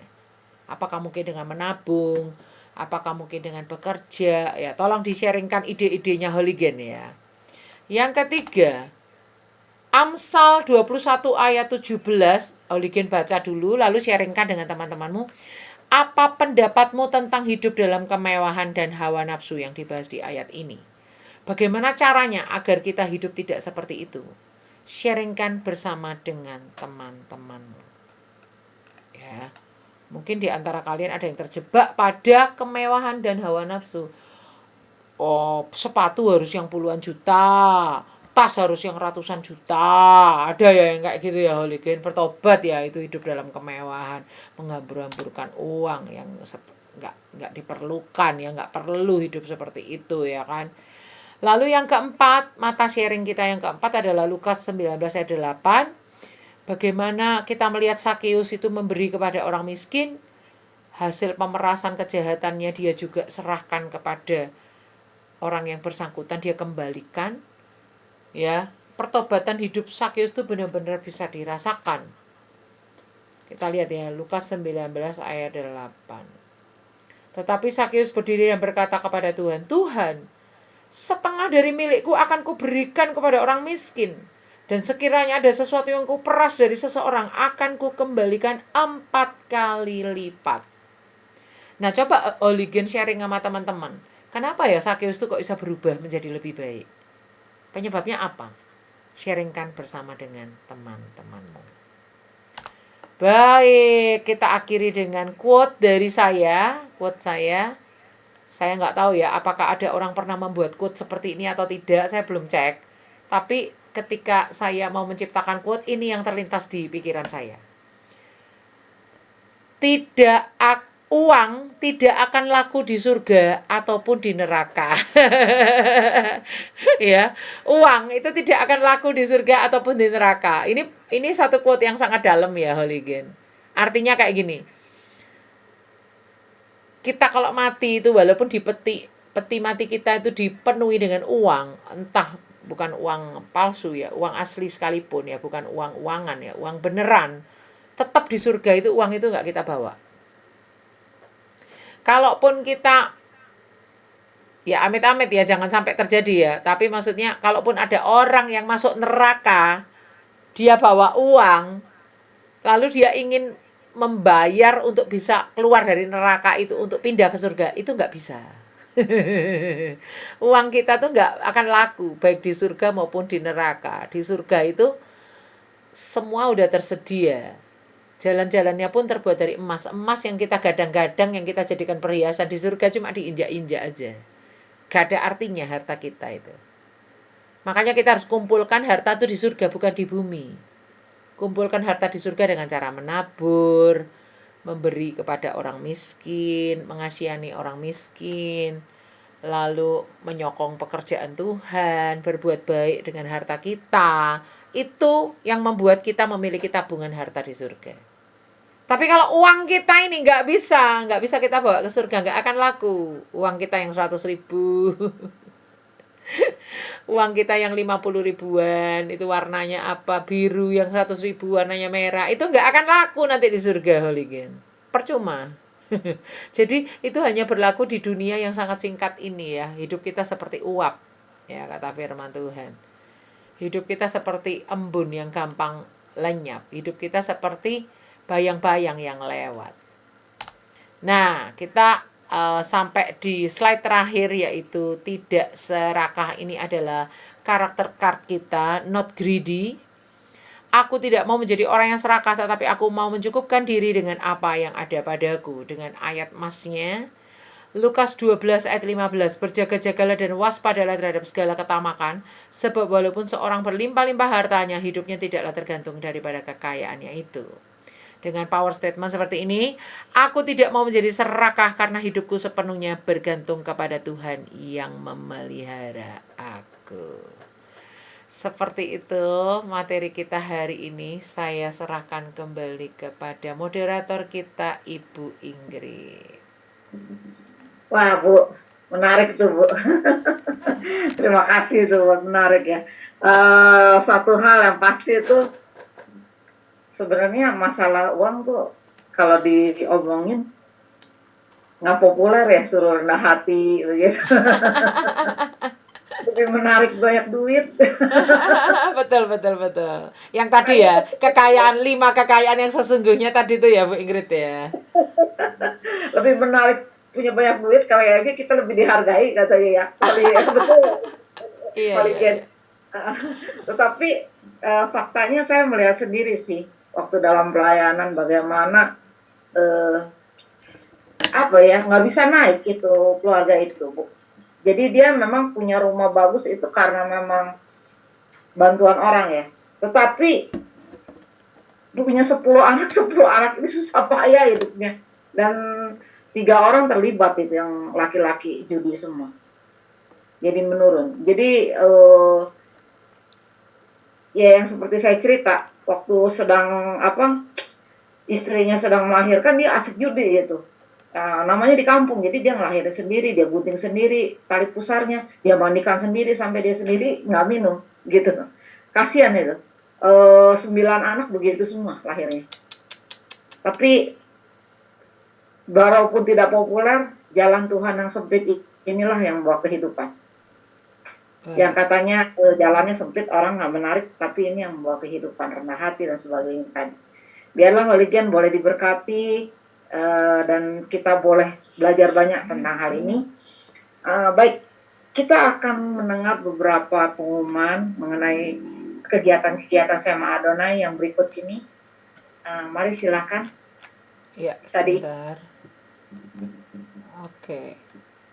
Apakah mungkin dengan menabung? Apakah mungkin dengan bekerja? Ya, tolong di-sharingkan ide-idenya Holigen ya. Yang ketiga, Amsal 21 ayat 17, Holigen baca dulu, lalu sharingkan dengan teman-temanmu. Apa pendapatmu tentang hidup dalam kemewahan dan hawa nafsu yang dibahas di ayat ini? Bagaimana caranya agar kita hidup tidak seperti itu? Sharingkan bersama dengan teman-temanmu. Ya. Mungkin di antara kalian ada yang terjebak pada kemewahan dan hawa nafsu. Oh, sepatu harus yang puluhan juta, tas harus yang ratusan juta. Ada ya yang kayak gitu ya, Holigen. Bertobat ya, itu hidup dalam kemewahan, menghambur-hamburkan uang yang nggak diperlukan ya, nggak perlu hidup seperti itu ya kan. Lalu yang keempat, mata sharing kita yang keempat adalah Lukas 19 ayat 8. Bagaimana kita melihat Sakeus itu memberi kepada orang miskin, hasil pemerasan kejahatannya dia juga serahkan kepada orang yang bersangkutan, dia kembalikan. Ya, pertobatan hidup Sakeus itu benar-benar bisa dirasakan. Kita lihat ya, Lukas 19 ayat 8. Tetapi Sakeus berdiri dan berkata kepada Tuhan, "Tuhan, setengah dari milikku akan kuberikan kepada orang miskin. Dan sekiranya ada sesuatu yang kuperas dari seseorang, akan kukembalikan 4 kali lipat." Nah, coba Holigen sharing sama teman-teman. Kenapa ya Sakeus itu kok bisa berubah menjadi lebih baik? Penyebabnya apa? Sharingkan bersama dengan teman-temanmu. Baik, kita akhiri dengan quote dari saya. Quote saya nggak tahu ya apakah ada orang pernah membuat quote seperti ini atau tidak, saya belum cek. Tapi ketika saya mau menciptakan quote, ini yang terlintas di pikiran saya. Uang tidak akan laku di surga ataupun di neraka. Ya, uang itu tidak akan laku di surga ataupun di neraka. Ini satu quote yang sangat dalam ya, Holigen. Artinya kayak gini. Kita kalau mati itu walaupun di peti mati kita itu dipenuhi dengan uang, entah bukan uang palsu ya, uang asli sekalipun ya, bukan uang-uangan ya, uang beneran, tetap di surga itu uang itu nggak kita bawa. Kalaupun kita, ya amit-amit ya, jangan sampai terjadi ya, tapi maksudnya kalaupun ada orang yang masuk neraka, dia bawa uang, lalu dia ingin membayar untuk bisa keluar dari neraka itu, untuk pindah ke surga, itu nggak bisa. Uang kita tuh nggak akan laku, baik di surga maupun di neraka. Di surga itu semua udah tersedia. Jalan-jalannya pun terbuat dari emas. Emas yang kita gadang-gadang, yang kita jadikan perhiasan, di surga cuma diinjak-injak aja. Gak ada artinya harta kita itu. Makanya kita harus kumpulkan harta itu di surga, bukan di bumi. Kumpulkan harta di surga dengan cara menabur, memberi kepada orang miskin, mengasihani orang miskin, lalu menyokong pekerjaan Tuhan, berbuat baik dengan harta kita. Itu yang membuat kita memiliki tabungan harta di surga. Tapi kalau uang kita ini nggak bisa kita bawa ke surga, nggak akan laku. Uang kita yang 100.000, uang kita yang 50 ribuan, itu warnanya apa, biru, yang 100.000 warnanya merah, itu nggak akan laku nanti di surga, Holigen. Percuma. Jadi itu hanya berlaku di dunia yang sangat singkat ini ya. Hidup kita seperti uap, ya kata firman Tuhan. Hidup kita seperti embun yang gampang lenyap. Hidup kita seperti bayang-bayang yang lewat. Nah, kita sampai di slide terakhir, yaitu tidak serakah. Ini adalah karakter card kita, not greedy. Aku tidak mau menjadi orang yang serakah, tetapi aku mau mencukupkan diri dengan apa yang ada padaku. Dengan ayat emasnya, Lukas 12 ayat 15, berjaga-jagalah dan waspadalah terhadap segala ketamakan, sebab walaupun seorang berlimpah-limpah hartanya, hidupnya tidaklah tergantung daripada kekayaannya itu. Dengan power statement seperti ini, aku tidak mau menjadi serakah karena hidupku sepenuhnya bergantung kepada Tuhan yang memelihara aku. Seperti itu materi kita hari ini. Saya serahkan kembali kepada moderator kita, Ibu Ingrid. Wah, Bu, menarik tuh, Bu. Terima kasih tuh, Bu, menarik ya. Satu hal yang pasti itu, sebenarnya masalah uang tuh kalau diomongin nggak populer ya, suruh rendah hati begitu. Lebih menarik banyak duit. Betul. Yang tadi ya, kekayaan 5 kekayaan yang sesungguhnya tadi tuh ya Bu Ingrid ya. Lebih menarik punya banyak duit, kayaknya kita lebih dihargai katanya ya. Betul. Iya, iya, Holigen. iya. Tetapi faktanya saya melihat sendiri sih waktu dalam pelayanan bagaimana eh, apa ya, nggak bisa naik itu keluarga itu, Bu. Jadi dia memang punya rumah bagus itu karena memang bantuan orang ya. Tetapi punya 10 anak, 10 anak ini susah payah hidupnya. Dan 3 orang terlibat itu yang laki-laki judi semua. Jadi menurun. Jadi ya yang seperti saya cerita, waktu sedang istrinya sedang melahirkan dia asik judi gitu. Namanya di kampung, jadi dia ngelahirin sendiri, dia gunting sendiri tali pusarnya, dia mandikan sendiri sampai dia sendiri nggak minum gitu. Kasihan itu. 9 anak begitu semua lahirnya. Tapi walaupun tidak populer, jalan Tuhan yang sempit inilah yang membawa kehidupan. Yang Baik. katanya jalannya sempit, orang nggak menarik, tapi ini yang membawa kehidupan, rendah hati dan sebagainya tadi. Biarlah Holigen boleh diberkati dan kita boleh belajar banyak tentang hal ini. Baik, kita akan mendengar beberapa pengumuman mengenai kegiatan-kegiatan Sema Adonai yang berikut ini. Mari silakan. Ya, Tadi sebentar. Oke.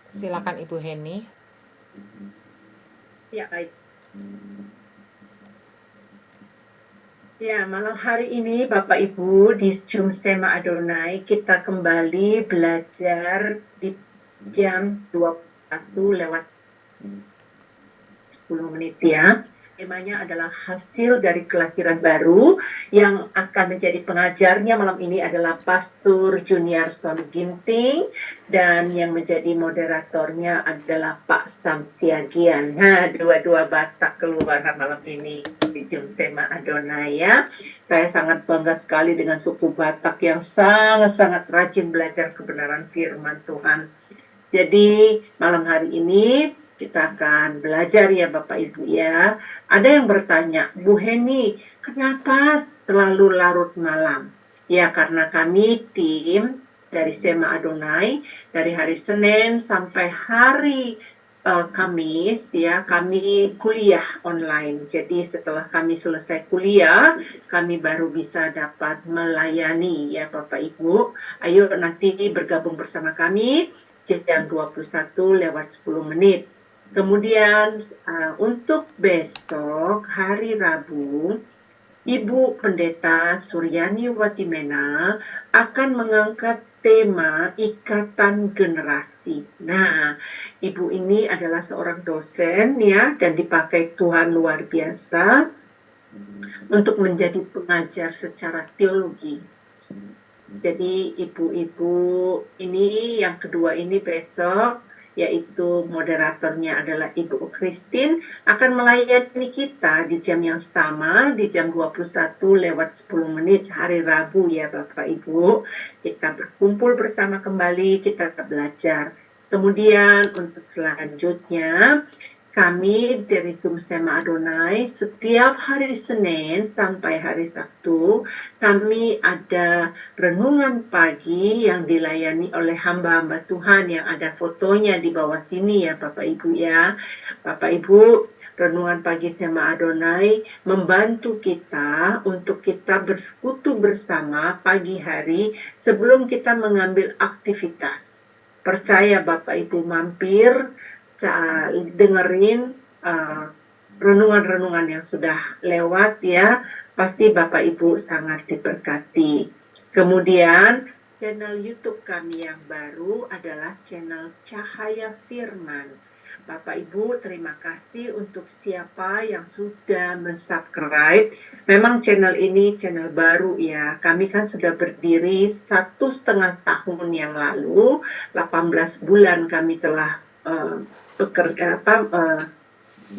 Silakan Ibu Heni. Ya, baik. Ya, malam hari ini Bapak Ibu di Zoom Sema Adonai kita kembali belajar di jam 21 lewat 10 menit ya. Temanya adalah hasil dari kelahiran baru. Yang akan menjadi pengajarnya malam ini adalah Pastor Juniarson Ginting, dan yang menjadi moderatornya adalah Pak Samsiagian. Nah, dua-dua Batak keluar malam ini di Zoom Sema Adonai ya. Saya sangat bangga sekali dengan suku Batak yang sangat-sangat rajin belajar kebenaran firman Tuhan. Jadi malam hari ini kita akan belajar ya Bapak Ibu ya. Ada yang bertanya, Bu Heni, kenapa terlalu larut malam? Ya karena kami tim dari Sema Adonai dari hari Senin sampai hari Kamis ya, kami kuliah online. Jadi setelah kami selesai kuliah, kami baru bisa dapat melayani ya Bapak Ibu. Ayo nanti bergabung bersama kami jam 21 lewat 10 menit. Kemudian untuk besok hari Rabu, Ibu Pendeta Suryani Watimena akan mengangkat tema ikatan generasi. Nah, Ibu ini adalah seorang dosen ya dan dipakai Tuhan luar biasa untuk menjadi pengajar secara teologi. Jadi ibu-ibu ini yang kedua ini besok, yaitu moderatornya adalah Ibu Christine, akan melayani kita di jam yang sama, di jam 21 lewat 10 menit hari Rabu ya Bapak Ibu. Kita berkumpul bersama kembali, kita belajar. Kemudian untuk selanjutnya, kami dari Zoom Sema Adonai setiap hari Senin sampai hari Sabtu, kami ada renungan pagi yang dilayani oleh hamba-hamba Tuhan yang ada fotonya di bawah sini ya Bapak Ibu ya. Bapak Ibu, renungan pagi Sema Adonai membantu kita untuk kita bersekutu bersama pagi hari sebelum kita mengambil aktivitas. Percaya Bapak Ibu mampir, dengerin renungan-renungan yang sudah lewat ya, pasti Bapak Ibu sangat diberkati. Kemudian channel YouTube kami yang baru adalah channel Cahaya Firman. Bapak Ibu terima kasih untuk siapa yang sudah mensubscribe. Memang channel ini channel baru ya. Kami kan sudah berdiri 1,5 tahun yang lalu, 18 bulan kami telah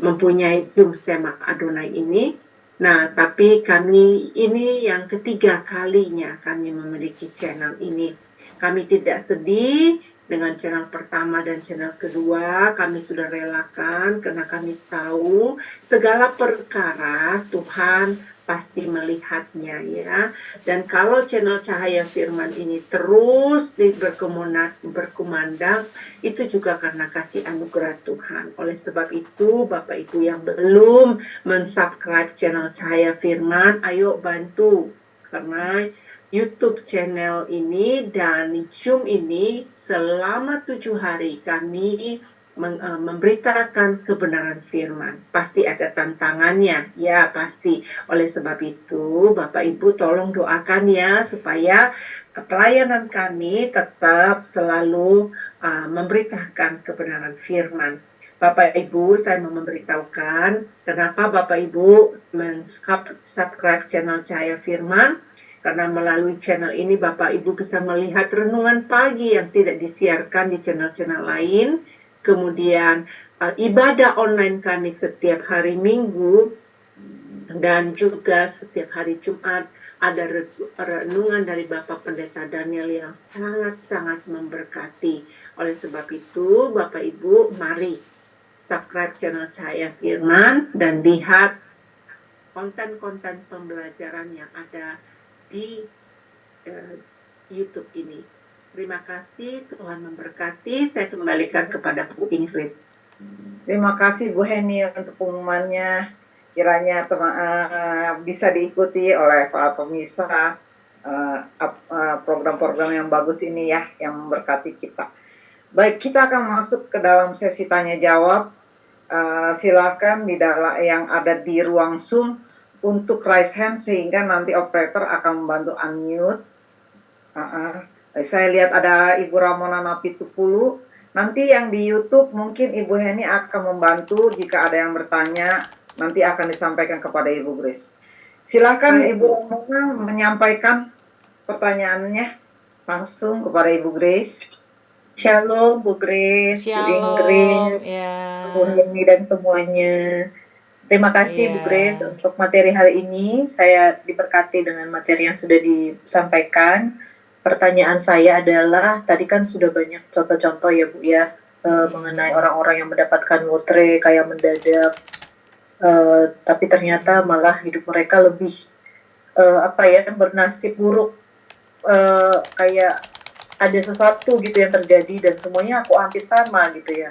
mempunyai Zoom Sema Adonai ini. Nah, tapi kami ini yang ketiga kalinya kami memiliki channel ini. Kami tidak sedih dengan channel pertama dan channel kedua. Kami sudah relakan karena kami tahu segala perkara Tuhan pasti melihatnya ya. Dan kalau channel Cahaya Firman ini terus berkumandang, itu juga karena kasih anugerah Tuhan. Oleh sebab itu, Bapak Ibu yang belum mensubscribe channel Cahaya Firman, ayo bantu. Karena YouTube channel ini dan Zoom ini selama 7 hari kami memberitakan kebenaran firman. Pasti ada tantangannya, ya pasti. Oleh sebab itu, Bapak Ibu tolong doakan ya supaya pelayanan kami tetap selalu memberitakan kebenaran firman. Bapak Ibu, saya mau memberitahukan kenapa Bapak Ibu subscribe channel Cahaya Firman. Karena melalui channel ini Bapak Ibu bisa melihat renungan pagi yang tidak disiarkan di channel-channel lain. Kemudian ibadah online kami setiap hari Minggu dan juga setiap hari Jumat ada renungan dari Bapak Pendeta Daniel yang sangat-sangat memberkati. Oleh sebab itu, Bapak Ibu, mari subscribe channel Cahaya Firman dan lihat konten-konten pembelajaran yang ada di YouTube ini. Terima kasih, Tuhan memberkati. Saya kembalikan kepada Bu Ingrid. Terima kasih Bu Heni untuk pengumumannya. Kiranya bisa diikuti oleh para pemirsa program-program yang bagus ini ya, yang memberkati kita. Baik, kita akan masuk ke dalam sesi tanya jawab. Silakan yang ada di ruang Zoom untuk raise hand sehingga nanti operator akan membantu unmute. Saya lihat ada Ibu Ramona Napitupulu. Nanti yang di YouTube mungkin Ibu Heni akan membantu jika ada yang bertanya, nanti akan disampaikan kepada Ibu Grace. Silakan Ibu Ramona menyampaikan pertanyaannya langsung kepada Ibu Grace. Shalom Bu Grace, Bu Ingrid, Bu Heni dan semuanya. Terima kasih Bu Grace untuk materi hari ini. Saya diberkati dengan materi yang sudah disampaikan. Pertanyaan saya adalah, tadi kan sudah banyak contoh-contoh ya Bu ya, mengenai orang-orang yang mendapatkan lotre kayak mendadak, tapi ternyata malah hidup mereka lebih bernasib buruk, kayak ada sesuatu gitu yang terjadi dan semuanya aku hampir sama gitu ya.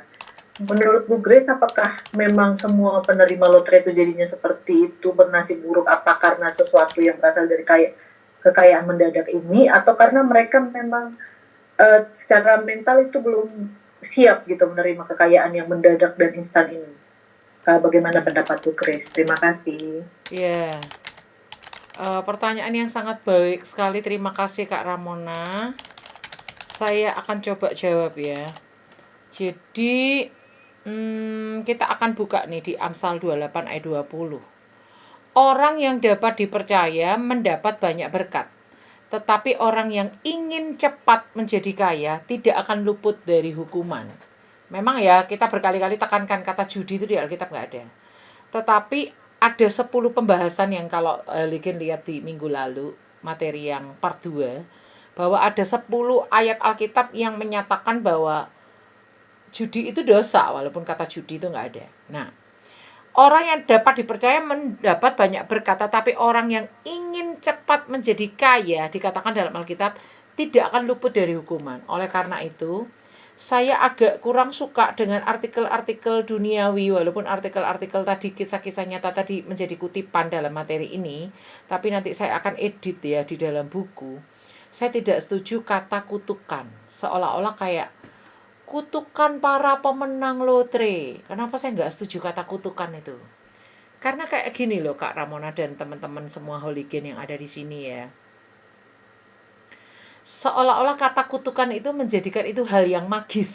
Menurut Bu Grace, apakah memang semua penerima lotre itu jadinya seperti itu, bernasib buruk, apa karena sesuatu yang berasal dari kekayaan mendadak ini, atau karena mereka memang secara mental itu belum siap gitu menerima kekayaan yang mendadak dan instan ini? Bagaimana pendapat Bu Grace? Terima kasih. Pertanyaan yang sangat baik sekali. Terima kasih Kak Ramona. Saya akan coba jawab ya. Jadi kita akan buka nih di Amsal 28 ayat 20. Orang yang dapat dipercaya mendapat banyak berkat, tetapi orang yang ingin cepat menjadi kaya tidak akan luput dari hukuman. Memang ya, kita berkali-kali tekankan kata judi itu di Alkitab nggak ada. Tetapi ada 10 pembahasan yang kalau Ligen lihat di minggu lalu, materi yang part 2, bahwa ada 10 ayat Alkitab yang menyatakan bahwa judi itu dosa, walaupun kata judi itu nggak ada. Nah, orang yang dapat dipercaya mendapat banyak berkat, tetapi orang yang ingin cepat menjadi kaya, dikatakan dalam Alkitab, tidak akan luput dari hukuman. Oleh karena itu, saya agak kurang suka dengan artikel-artikel duniawi, walaupun artikel-artikel tadi, kisah-kisah nyata tadi menjadi kutipan dalam materi ini, tapi nanti saya akan edit ya di dalam buku. Saya tidak setuju kata kutukan, seolah-olah kayak kutukan para pemenang lotre. Kenapa saya nggak setuju kata kutukan itu? Karena kayak gini loh Kak Ramona dan teman-teman semua hooligan yang ada di sini ya. Seolah-olah kata kutukan itu menjadikan itu hal yang magis.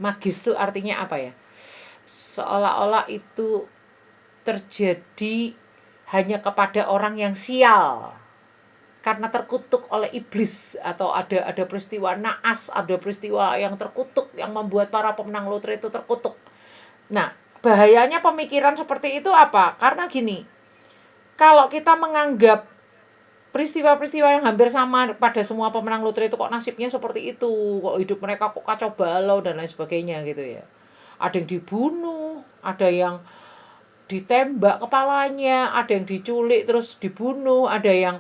Magis itu artinya apa ya? Seolah-olah itu terjadi hanya kepada orang yang sial. Karena terkutuk oleh iblis, atau ada peristiwa naas, ada peristiwa yang terkutuk yang membuat para pemenang lotre itu terkutuk. Nah, bahayanya pemikiran seperti itu apa? Karena gini, kalau kita menganggap peristiwa-peristiwa yang hampir sama pada semua pemenang lotre itu kok nasibnya seperti itu, kok hidup mereka kok kacau balau dan lain sebagainya gitu ya. Ada yang dibunuh, ada yang ditembak kepalanya, ada yang diculik terus dibunuh, ada yang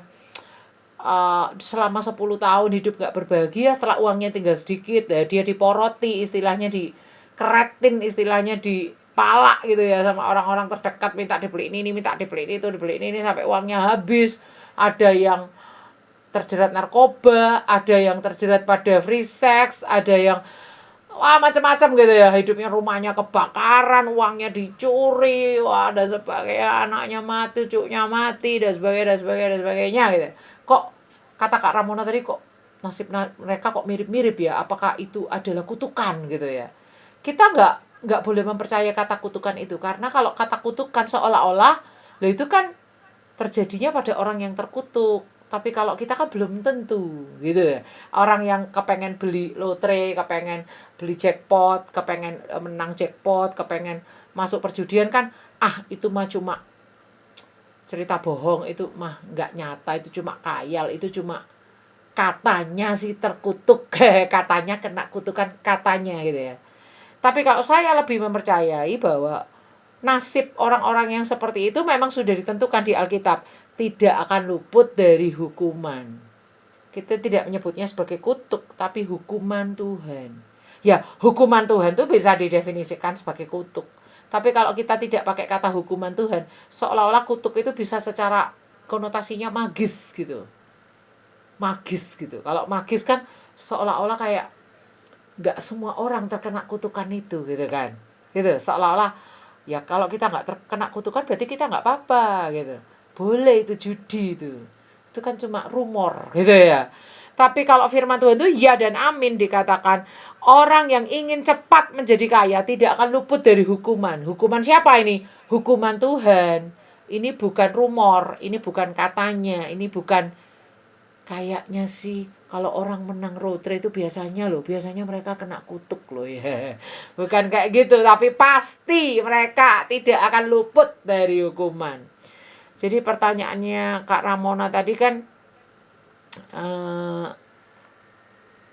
selama 10 tahun hidup nggak berbahagia setelah uangnya tinggal sedikit, ya dia diporoti, istilahnya dikeretin, istilahnya dipalak gitu ya sama orang-orang terdekat, minta dibeli ini, minta dibeli itu, dibeli ini sampai uangnya habis. Ada yang terjerat narkoba, ada yang terjerat pada free sex, ada yang macam-macam gitu ya, hidupnya rumahnya kebakaran, uangnya dicuri, dan sebagainya, anaknya mati, cucunya mati, dan sebagainya gitu. Kok kata Kak Ramona tadi, kok nasib mereka kok mirip-mirip ya? Apakah itu adalah kutukan gitu ya? Kita nggak boleh mempercayai kata kutukan itu, karena kalau kata kutukan seolah-olah itu kan terjadinya pada orang yang terkutuk. Tapi kalau kita kan belum tentu gitu ya. Orang yang kepengen beli lotre, kepengen beli jackpot, kepengen menang jackpot, kepengen masuk perjudian kan, itu mah cuma cerita bohong, itu mah nggak nyata, itu cuma khayal, itu cuma katanya sih terkutuk, katanya kena kutukan katanya gitu ya. Tapi kalau saya lebih mempercayai bahwa nasib orang-orang yang seperti itu memang sudah ditentukan di Alkitab, tidak akan luput dari hukuman. Kita tidak menyebutnya sebagai kutuk, tapi hukuman Tuhan. Ya, hukuman Tuhan itu bisa didefinisikan sebagai kutuk. Tapi kalau kita tidak pakai kata hukuman Tuhan, seolah-olah kutuk itu bisa secara konotasinya magis gitu. Magis gitu. Kalau magis kan seolah-olah kayak nggak semua orang terkena kutukan itu gitu kan. Gitu, seolah-olah ya kalau kita nggak terkena kutukan berarti kita nggak apa-apa gitu. Boleh itu judi itu kan cuma rumor gitu ya. Tapi kalau firman Tuhan itu ya dan amin, dikatakan orang yang ingin cepat menjadi kaya tidak akan luput dari hukuman. Hukuman siapa ini? Hukuman Tuhan. Ini bukan rumor, ini bukan katanya, ini bukan kayaknya sih kalau orang menang lotre itu biasanya mereka kena kutuk loh ya. Bukan kayak gitu, tapi pasti mereka tidak akan luput dari hukuman. Jadi pertanyaannya Kak Ramona tadi kan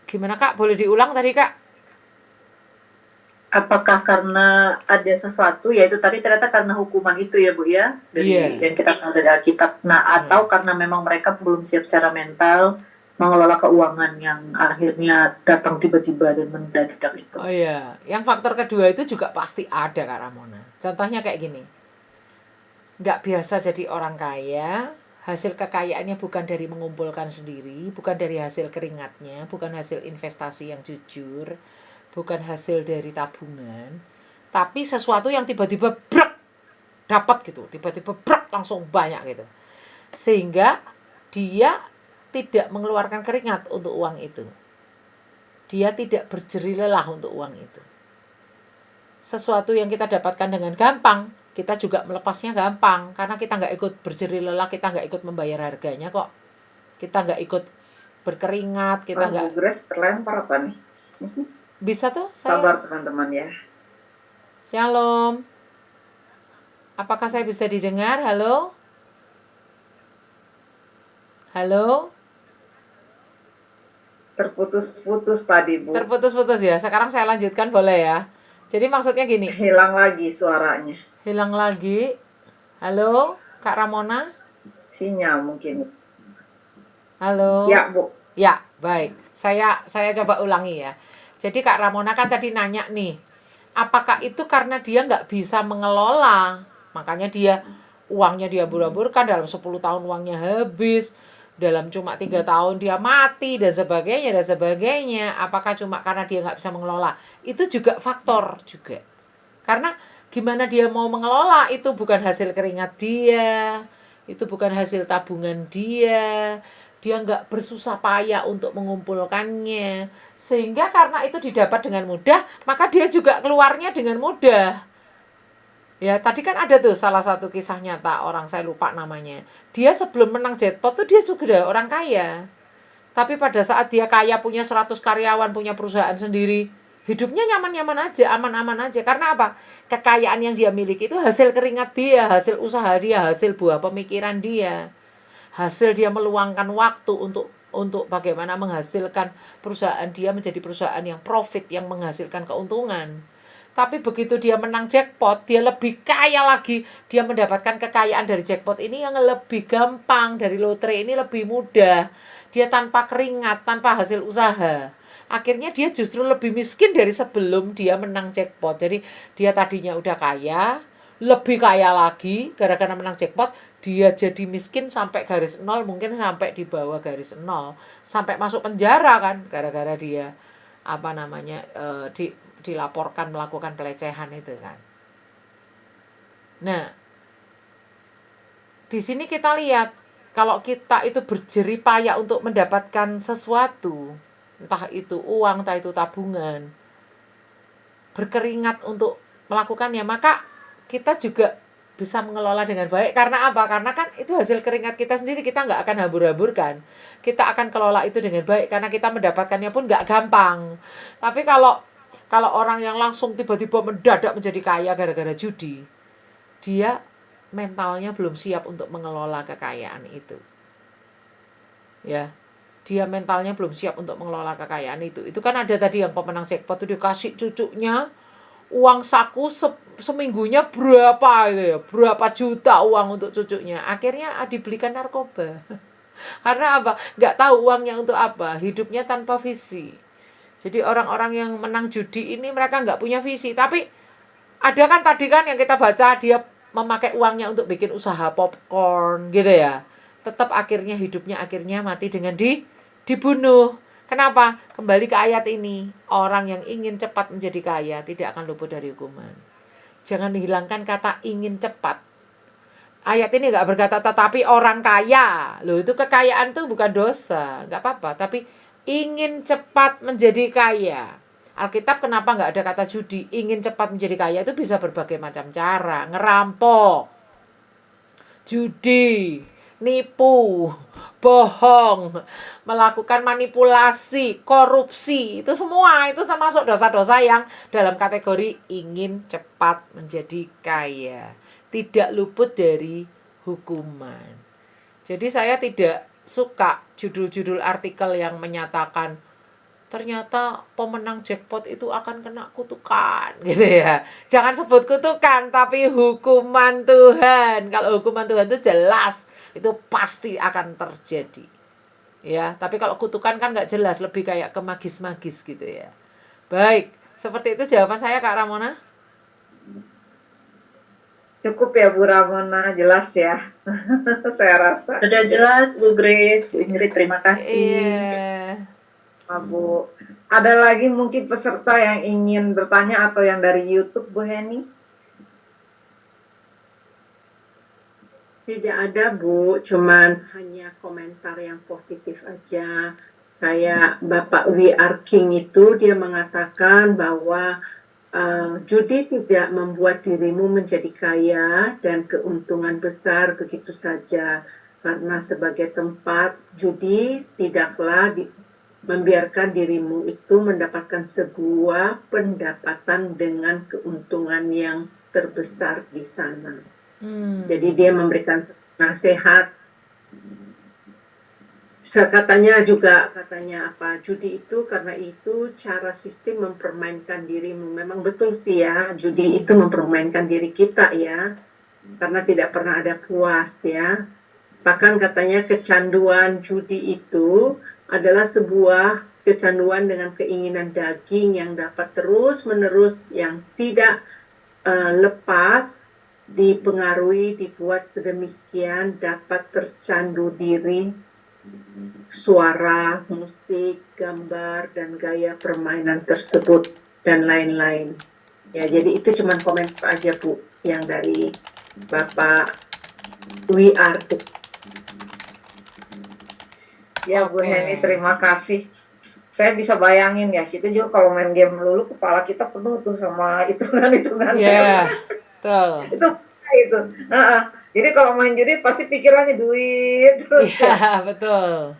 gimana Kak? Boleh diulang tadi Kak? Apakah karena ada sesuatu, yaitu tadi ternyata karena hukuman itu ya Bu ya, dari yang kita tahu dari Alkitab. Nah, atau karena memang mereka belum siap secara mental mengelola keuangan yang akhirnya datang tiba-tiba dan mendadak itu. Oh iya, yang faktor kedua itu juga pasti ada Kak Ramona. Contohnya kayak gini, nggak biasa jadi orang kaya, hasil kekayaannya bukan dari mengumpulkan sendiri, bukan dari hasil keringatnya, bukan hasil investasi yang jujur, bukan hasil dari tabungan, tapi sesuatu yang tiba-tiba brek dapat gitu, tiba-tiba brek langsung banyak gitu, sehingga dia tidak mengeluarkan keringat untuk uang itu, dia tidak berjerih lelah untuk uang itu. Sesuatu yang kita dapatkan dengan gampang, kita juga melepasnya gampang, karena kita nggak ikut berjerih lelah, kita nggak ikut membayar harganya kok, kita nggak ikut berkeringat, kita nggak. Grace terlempar apa nih? Bisa tuh saya. Sabar teman-teman ya. Shalom. Apakah saya bisa didengar? Halo? Halo? Terputus-putus tadi Bu. Terputus-putus ya. Sekarang saya lanjutkan boleh ya. Jadi maksudnya gini. Hilang lagi suaranya. Hilang lagi. Halo, Kak Ramona? Sinyal mungkin. Halo? Ya Bu. Ya, baik. Saya coba ulangi ya. Jadi Kak Ramona kan tadi nanya nih, apakah itu karena dia nggak bisa mengelola, makanya dia uangnya dia hambur-hamburkan, dalam 10 tahun uangnya habis, dalam cuma 3 tahun dia mati, dan sebagainya. Apakah cuma karena dia nggak bisa mengelola? Itu juga faktor juga. Karena gimana dia mau mengelola, itu bukan hasil keringat dia, itu bukan hasil tabungan dia nggak bersusah payah untuk mengumpulkannya, sehingga karena itu didapat dengan mudah, maka dia juga keluarnya dengan mudah. Ya, tadi kan ada tuh salah satu kisah nyata orang, saya lupa namanya. Dia sebelum menang jackpot tuh dia sudah orang kaya. Tapi pada saat dia kaya, punya 100 karyawan, punya perusahaan sendiri, hidupnya nyaman-nyaman aja, aman-aman aja. Karena apa? Kekayaan yang dia miliki itu hasil keringat dia, hasil usaha dia, hasil buah pemikiran dia. Hasil dia meluangkan waktu untuk bagaimana menghasilkan perusahaan dia menjadi perusahaan yang profit, yang menghasilkan keuntungan. Tapi begitu dia menang jackpot, dia lebih kaya lagi. Dia mendapatkan kekayaan dari jackpot ini yang lebih gampang, dari lotre ini lebih mudah. Dia tanpa keringat, tanpa hasil usaha. Akhirnya dia justru lebih miskin dari sebelum dia menang jackpot. Jadi dia tadinya udah kaya, lebih kaya lagi gara-gara menang jackpot. Dia jadi miskin sampai garis nol, mungkin sampai di bawah garis nol. Sampai masuk penjara kan, gara-gara dia dilaporkan melakukan pelecehan itu kan. Nah, di sini kita lihat kalau kita itu berjerih payah untuk mendapatkan sesuatu, entah itu uang, entah itu tabungan, berkeringat untuk melakukannya, maka kita juga bisa mengelola dengan baik. Karena apa? Karena kan itu hasil keringat kita sendiri, kita nggak akan hambur-hamburkan. Kita akan kelola itu dengan baik karena kita mendapatkannya pun nggak gampang. Tapi kalau orang yang langsung tiba-tiba mendadak menjadi kaya gara-gara judi, dia mentalnya belum siap untuk mengelola kekayaan itu. Ya, dia mentalnya belum siap untuk mengelola kekayaan itu. Itu kan ada tadi yang pemenang jackpot itu dikasih cucunya uang saku seminggunya berapa itu ya, berapa juta uang untuk cucunya. Akhirnya dibelikan narkoba. Karena apa? Nggak tahu uangnya untuk apa. Hidupnya tanpa visi. Jadi orang-orang yang menang judi ini mereka nggak punya visi. Tapi ada kan tadi kan yang kita baca, dia memakai uangnya untuk bikin usaha popcorn gitu ya. Tetap akhirnya hidupnya mati dengan dibunuh. Kenapa? Kembali ke ayat ini. Orang yang ingin cepat menjadi kaya tidak akan luput dari hukuman. Jangan dihilangkan kata ingin cepat. Ayat ini nggak berkata tetapi orang kaya. Loh, itu kekayaan tuh bukan dosa. Nggak apa-apa. Tapi ingin cepat menjadi kaya. Alkitab kenapa nggak ada kata judi? Ingin cepat menjadi kaya itu bisa berbagai macam cara. Ngerampok, judi, nipu, bohong, melakukan manipulasi, korupsi, itu semua itu termasuk dosa-dosa yang dalam kategori ingin cepat menjadi kaya, tidak luput dari hukuman. Jadi saya tidak suka judul-judul artikel yang menyatakan ternyata pemenang jackpot itu akan kena kutukan gitu ya. Jangan sebut kutukan tapi hukuman Tuhan. Kalau hukuman Tuhan itu jelas, itu pasti akan terjadi. Ya, tapi kalau kutukan kan nggak jelas, lebih kayak ke magis-magis gitu ya. Baik, seperti itu jawaban saya Kak Ramona. Cukup ya Bu Ramona, jelas ya. Saya rasa. Sudah jelas Bu Grace, Bu Ingrid, terima kasih. Iya. Bu, ada lagi mungkin peserta yang ingin bertanya atau yang dari YouTube, Bu Heni? Tidak ada Bu, cuman hanya komentar yang positif aja. Kayak Bapak W.R. King itu dia mengatakan bahwa judi tidak membuat dirimu menjadi kaya dan keuntungan besar begitu saja. Karena sebagai tempat judi tidaklah membiarkan dirimu itu mendapatkan sebuah pendapatan dengan keuntungan yang terbesar di sana. Jadi dia memberikan nasihat. Katanya judi itu karena itu cara sistem mempermainkan dirimu. Memang betul sih ya, judi itu mempermainkan diri kita ya, karena tidak pernah ada puas ya. Bahkan katanya kecanduan judi itu adalah sebuah kecanduan dengan keinginan daging yang dapat terus-menerus, yang tidak lepas, dipengaruhi, dibuat sedemikian dapat tercandu diri, suara, musik, gambar, dan gaya permainan tersebut, dan lain-lain. Ya, jadi itu cuma komentar aja Bu, yang dari Bapak W.R. Ya Bu Heni, terima kasih. Saya bisa bayangin ya, kita juga kalau main game melulu kepala kita penuh tuh sama hitungan-hitungan. Iya, betul. Itu. Jadi kalau main judi pasti pikirannya duit terus. Iya, betul.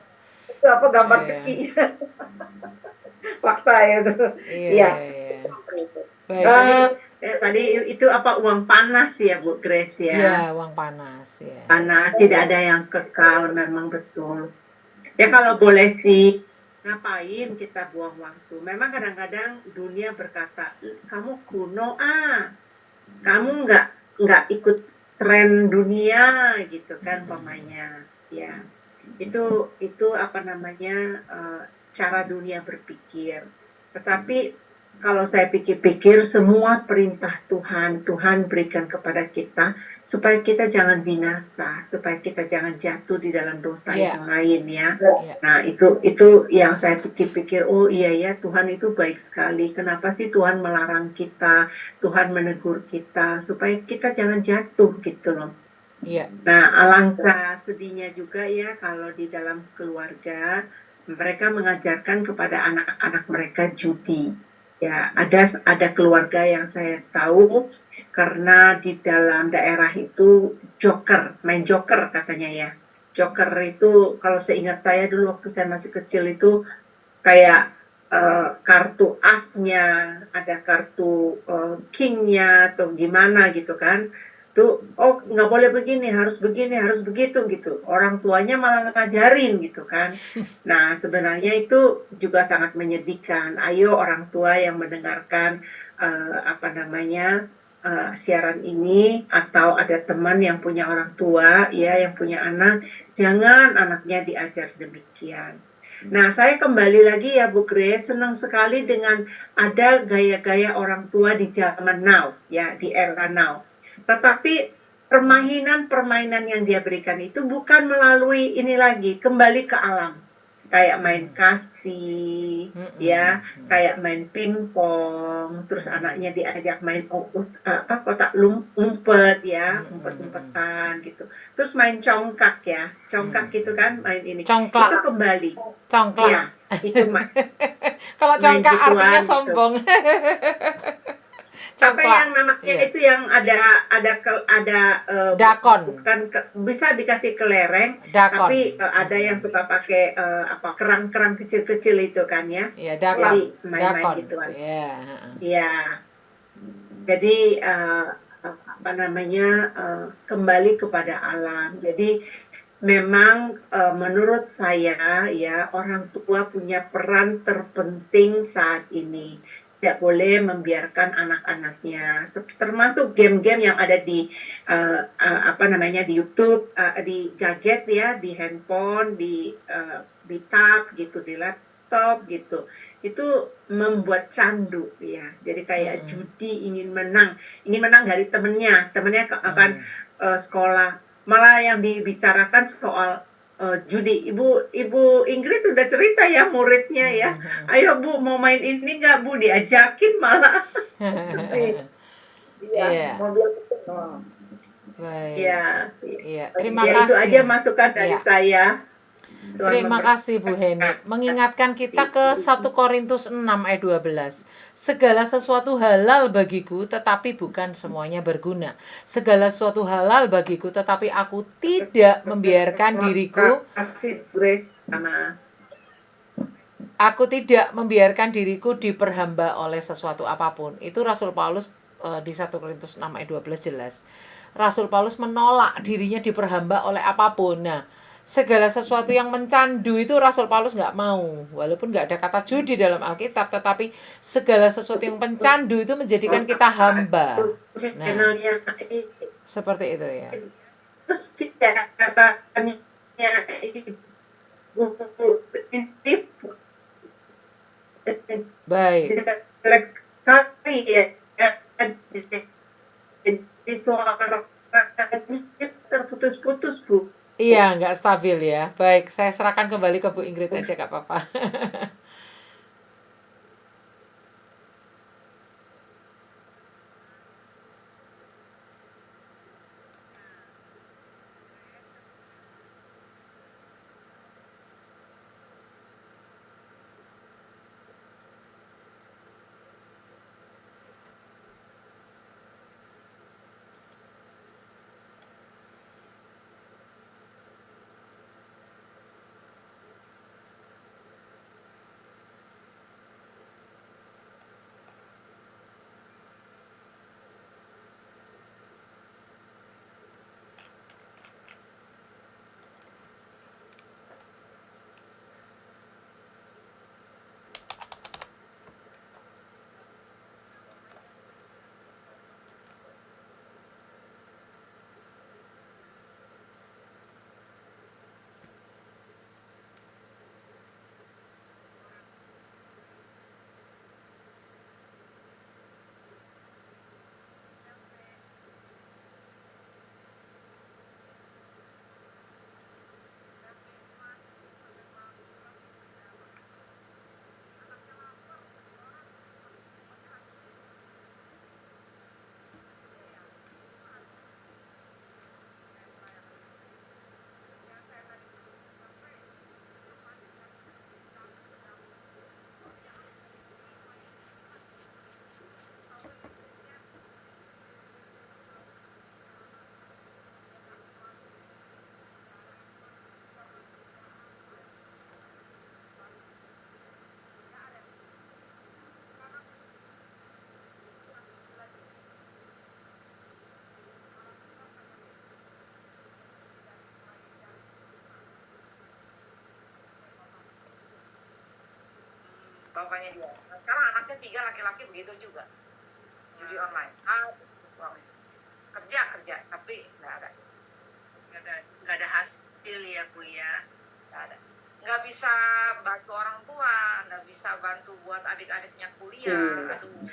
Itu apa gambar ceki. Fakta itu. Iya. Baik. Tadi itu apa, uang panas ya Bu Grace ya? Iya, uang panas ya. Panas, tidak ada yang kekal, memang betul. Ya kalau boleh sih ngapain kita buang waktu. Memang kadang-kadang dunia berkata, kamu kuno kamu nggak ikut tren dunia gitu kan pemainnya. Ya, itu apa namanya cara dunia berpikir. Tetapi kalau saya pikir-pikir semua perintah Tuhan berikan kepada kita supaya kita jangan binasa, supaya kita jangan jatuh di dalam dosa Iya, yang lain ya. iya. Nah, itu yang saya pikir-pikir, oh iya ya, Tuhan itu baik sekali. Kenapa sih Tuhan melarang kita, Tuhan menegur kita supaya kita jangan jatuh gitu loh. Iya. Nah, alangkah sedihnya juga ya kalau di dalam keluarga mereka mengajarkan kepada anak-anak mereka judi. Ya, ada keluarga yang saya tahu karena di dalam daerah itu main joker katanya ya. Joker itu kalau seingat saya dulu waktu saya masih kecil itu kayak kartu asnya, ada kartu kingnya atau gimana gitu kan. Tuh, oh nggak boleh begini, harus begitu gitu. Orang tuanya malah ngajarin gitu kan. Nah, sebenarnya itu juga sangat menyedihkan. Ayo orang tua yang mendengarkan apa namanya siaran ini atau ada teman yang punya orang tua, ya yang punya anak, jangan anaknya diajar demikian. Nah, saya kembali lagi ya Bu Grace, senang sekali dengan ada gaya-gaya orang tua di zaman now, ya di era now. Tetapi permainan-permainan yang dia berikan itu bukan melalui ini lagi, kembali ke alam. Kayak main kasti, ya, kayak main pingpong, terus anaknya diajak main kotak umpet ya, umpet-umpetan gitu. Terus main congkak ya, congkak gitu kan, main ini. Itu Congklak, kembali, congklak. ya, itu Kalau main congkak artinya gituan gitu. sombong. Apa Congklak. yang namanya Iya. itu yang Dakon, bukan bisa dikasih kelereng, dakon. tapi ada yang suka pakai kerang-kerang kecil-kecil itu kan ya. Iya, dakon, Jadi main-main dakon. gituan. Iya, heeh. Iya. Jadi apa namanya kembali kepada alam. Jadi memang menurut saya ya orang tua punya peran terpenting saat ini. Tidak boleh membiarkan anak-anaknya, termasuk game-game yang ada di apa namanya di YouTube, di gadget ya, di handphone, di tab gitu, di laptop gitu. Itu membuat candu ya. Jadi kayak judi ingin menang dari temennya akan sekolah. Malah yang dibicarakan soal judi. Ibu Ingrid udah cerita ya muridnya ya. Ayo Bu mau main ini nggak Bu, diajakin malah. Iya. Mobil itu. Baik. Ya, Iya, terima ya itu aja kasih. masukan dari Iya. saya. Tuhan Terima kasih Bu Heni. Mengingatkan kita ke 1 Korintus 6 ayat 12. Segala sesuatu halal bagiku tetapi bukan semuanya berguna. Segala sesuatu halal bagiku tetapi aku tidak membiarkan diriku kasih Grace sama Aku tidak membiarkan diriku diperhamba oleh sesuatu apapun. Itu Rasul Paulus di 1 Korintus 6 ayat 12 jelas. Rasul Paulus menolak dirinya diperhamba oleh apapun. Nah, segala sesuatu yang mencandu itu Rasul Paulus nggak mau. Walaupun nggak ada kata judi dalam Alkitab, tetapi segala sesuatu yang mencandu itu menjadikan kita hamba. Nah, channelnya seperti itu ya. terus catatannya ibu ini Baik. jelek sekali ya. Jadi suaranya terputus-putus Bu. Iya, nggak stabil ya. Baik, saya serahkan kembali ke Bu Ingrid aja, nggak apa-apa. bapaknya dia. Nah, sekarang anaknya 3 laki-laki begitu juga. Judi online. Kerja, tapi nggak ada. Nggak ada hasil ya Bu ya. Nggak ada. Nggak bisa bantu orang tua, nggak bisa bantu buat adik-adiknya kuliah. Aduh,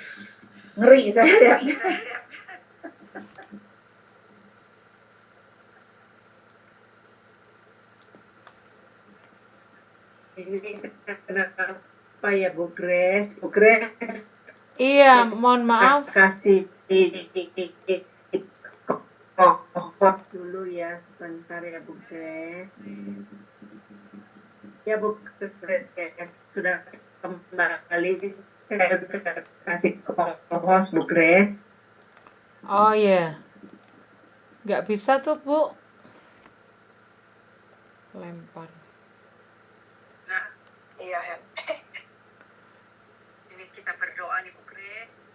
Ngeri saya lihat. Ini kenapa ya Bu Grace? Bu Grace Iya, mohon maaf. kasih host dulu ya sebentar ya Bu Grace. Ya Bu Grace sudah kembali, saya udah kasih host Bu Grace. Oh iya. Nggak bisa tuh, Bu. Lempar. Nah, Iya, Hen. ini kita berdoa nih Bu Grace.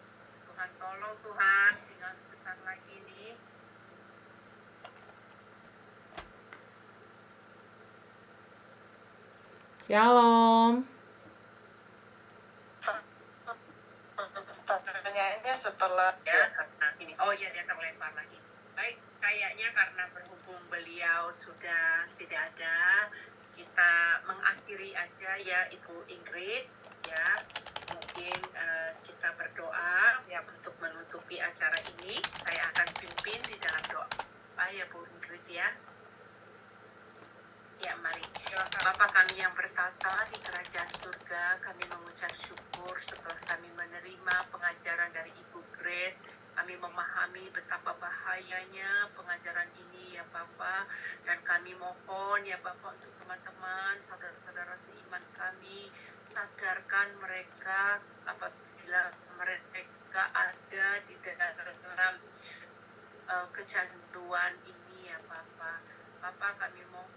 Tuhan tolong Tuhan, tinggal sebentar lagi nih. Shalom. Pertanyaannya setelah Ya, karena ini. Oh iya, dia terlempar lagi. Baik, kayaknya karena berhubung beliau sudah tidak ada, kita mengakhiri aja ya Ibu Ingrid ya. Mungkin kita berdoa ya untuk menutupi acara ini. Saya akan pimpin di dalam doa ya Bu Ingrid ya. Ya, mari. Bapa kami yang bertata di kerajaan surga, kami mengucap syukur setelah kami menerima pengajaran dari Ibu Grace. Kami memahami betapa bahayanya pengajaran ini ya Bapa. Dan kami mohon ya Bapa untuk teman-teman, saudara-saudara seiman kami, sadarkan mereka apabila mereka ada di dalam kecanduan ini ya Bapa. Bapa kami mohon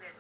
dan